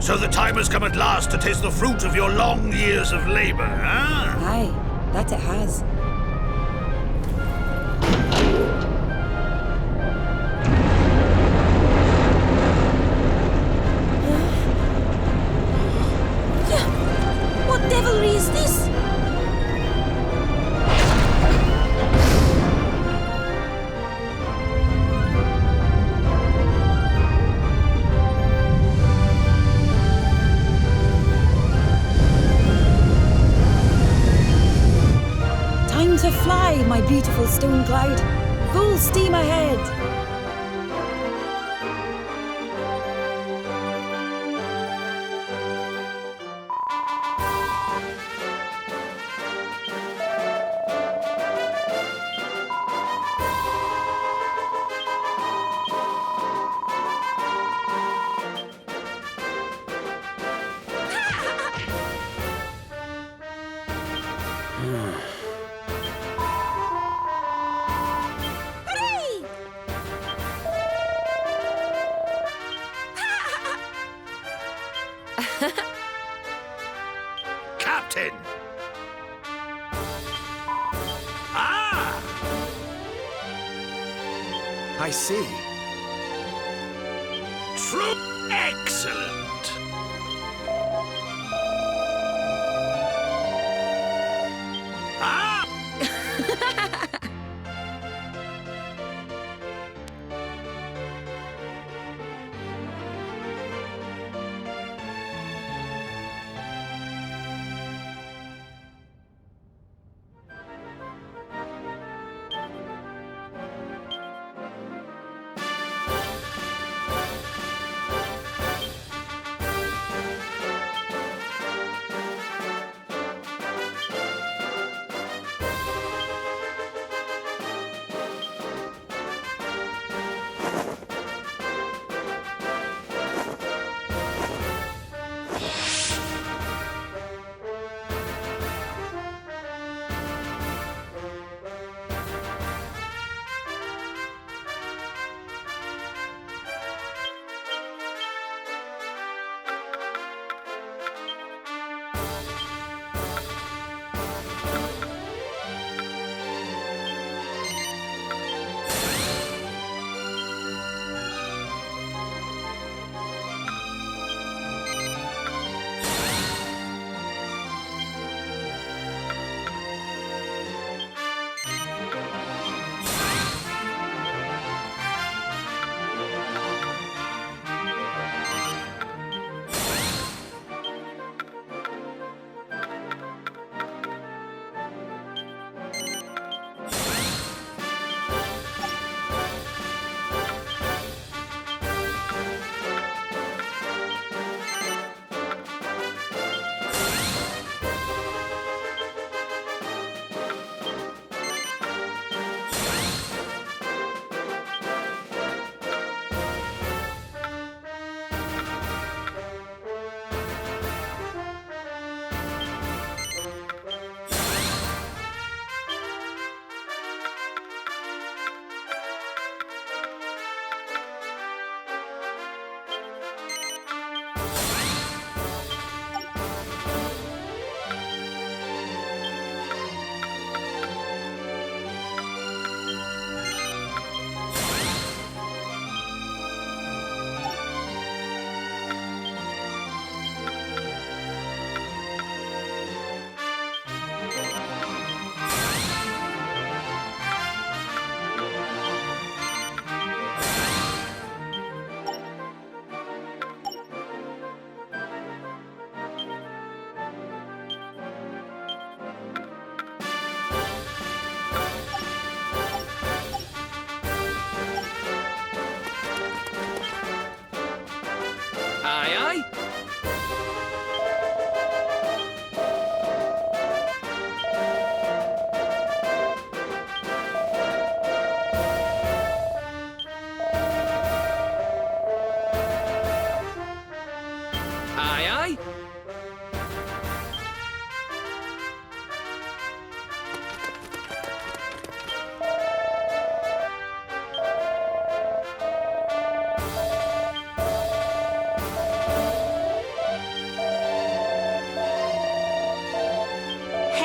So the time has come at last to taste the fruit of your long years of labor, huh? Aye, that it has. What devilry is this? Time to fly, my beautiful stone cloud. Full steam ahead. Hooray! Captain! Ah! I see. True! Excellent! Ah!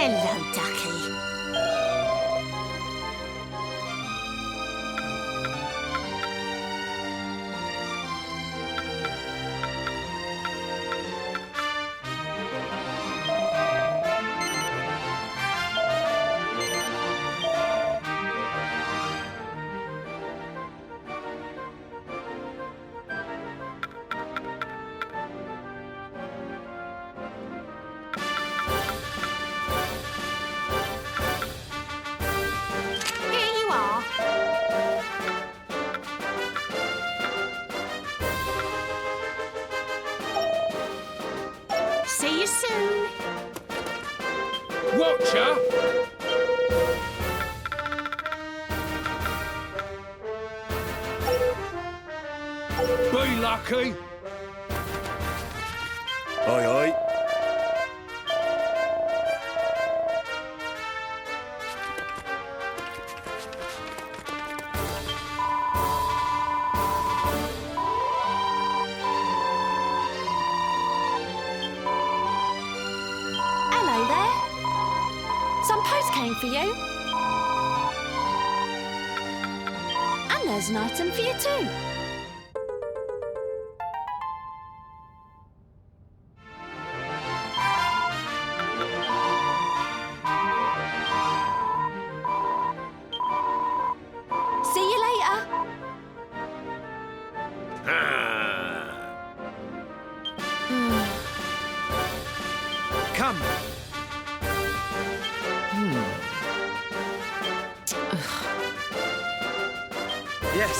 Hello, Ducky. Here you are. See you soon. Watcher! Be lucky! Aye, aye. Hello there. Some post came for you. And there's an item for you too. See you later. Come. Yes.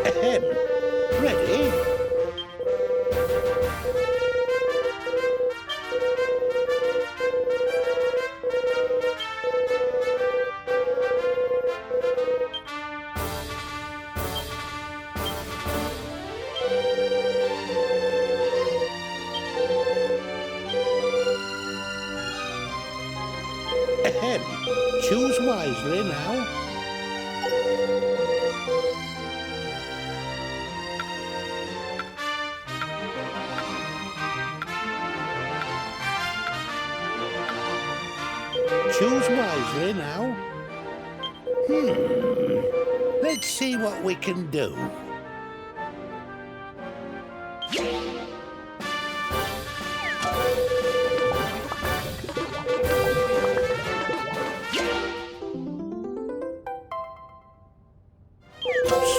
Ahem. Ready? Ahem. Choose wisely now. Choose wisely now. Let's see what we can do.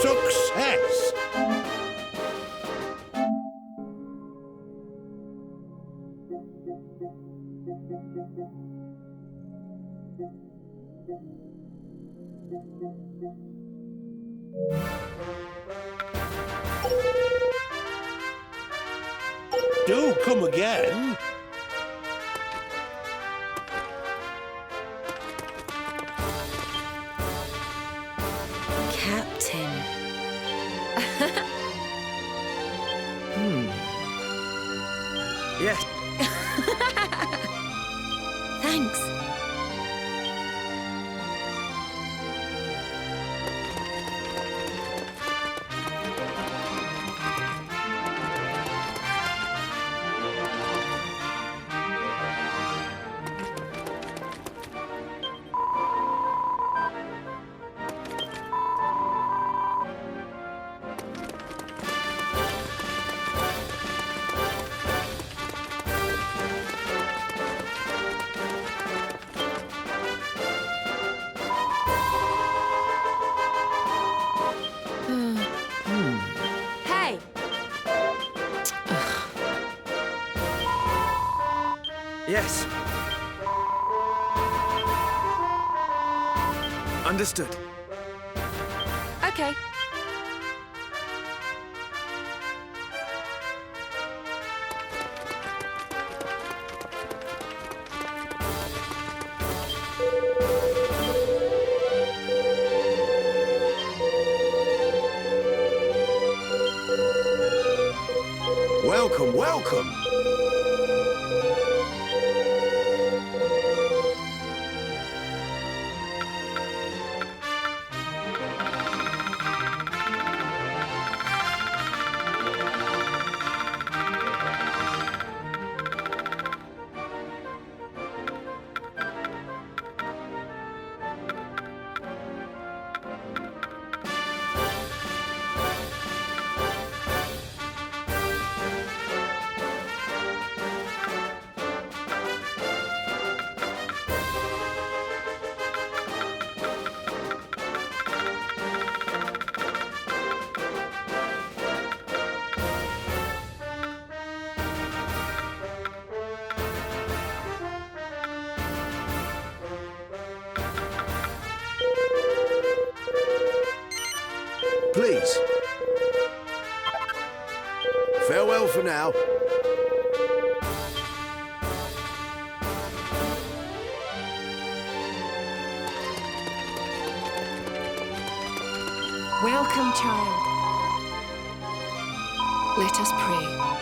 Success! Do come again. Captain. Yes. Thanks. Hey. Yes. Understood. Okay. Welcome, welcome. please. Farewell for now. Welcome, child. Let us pray.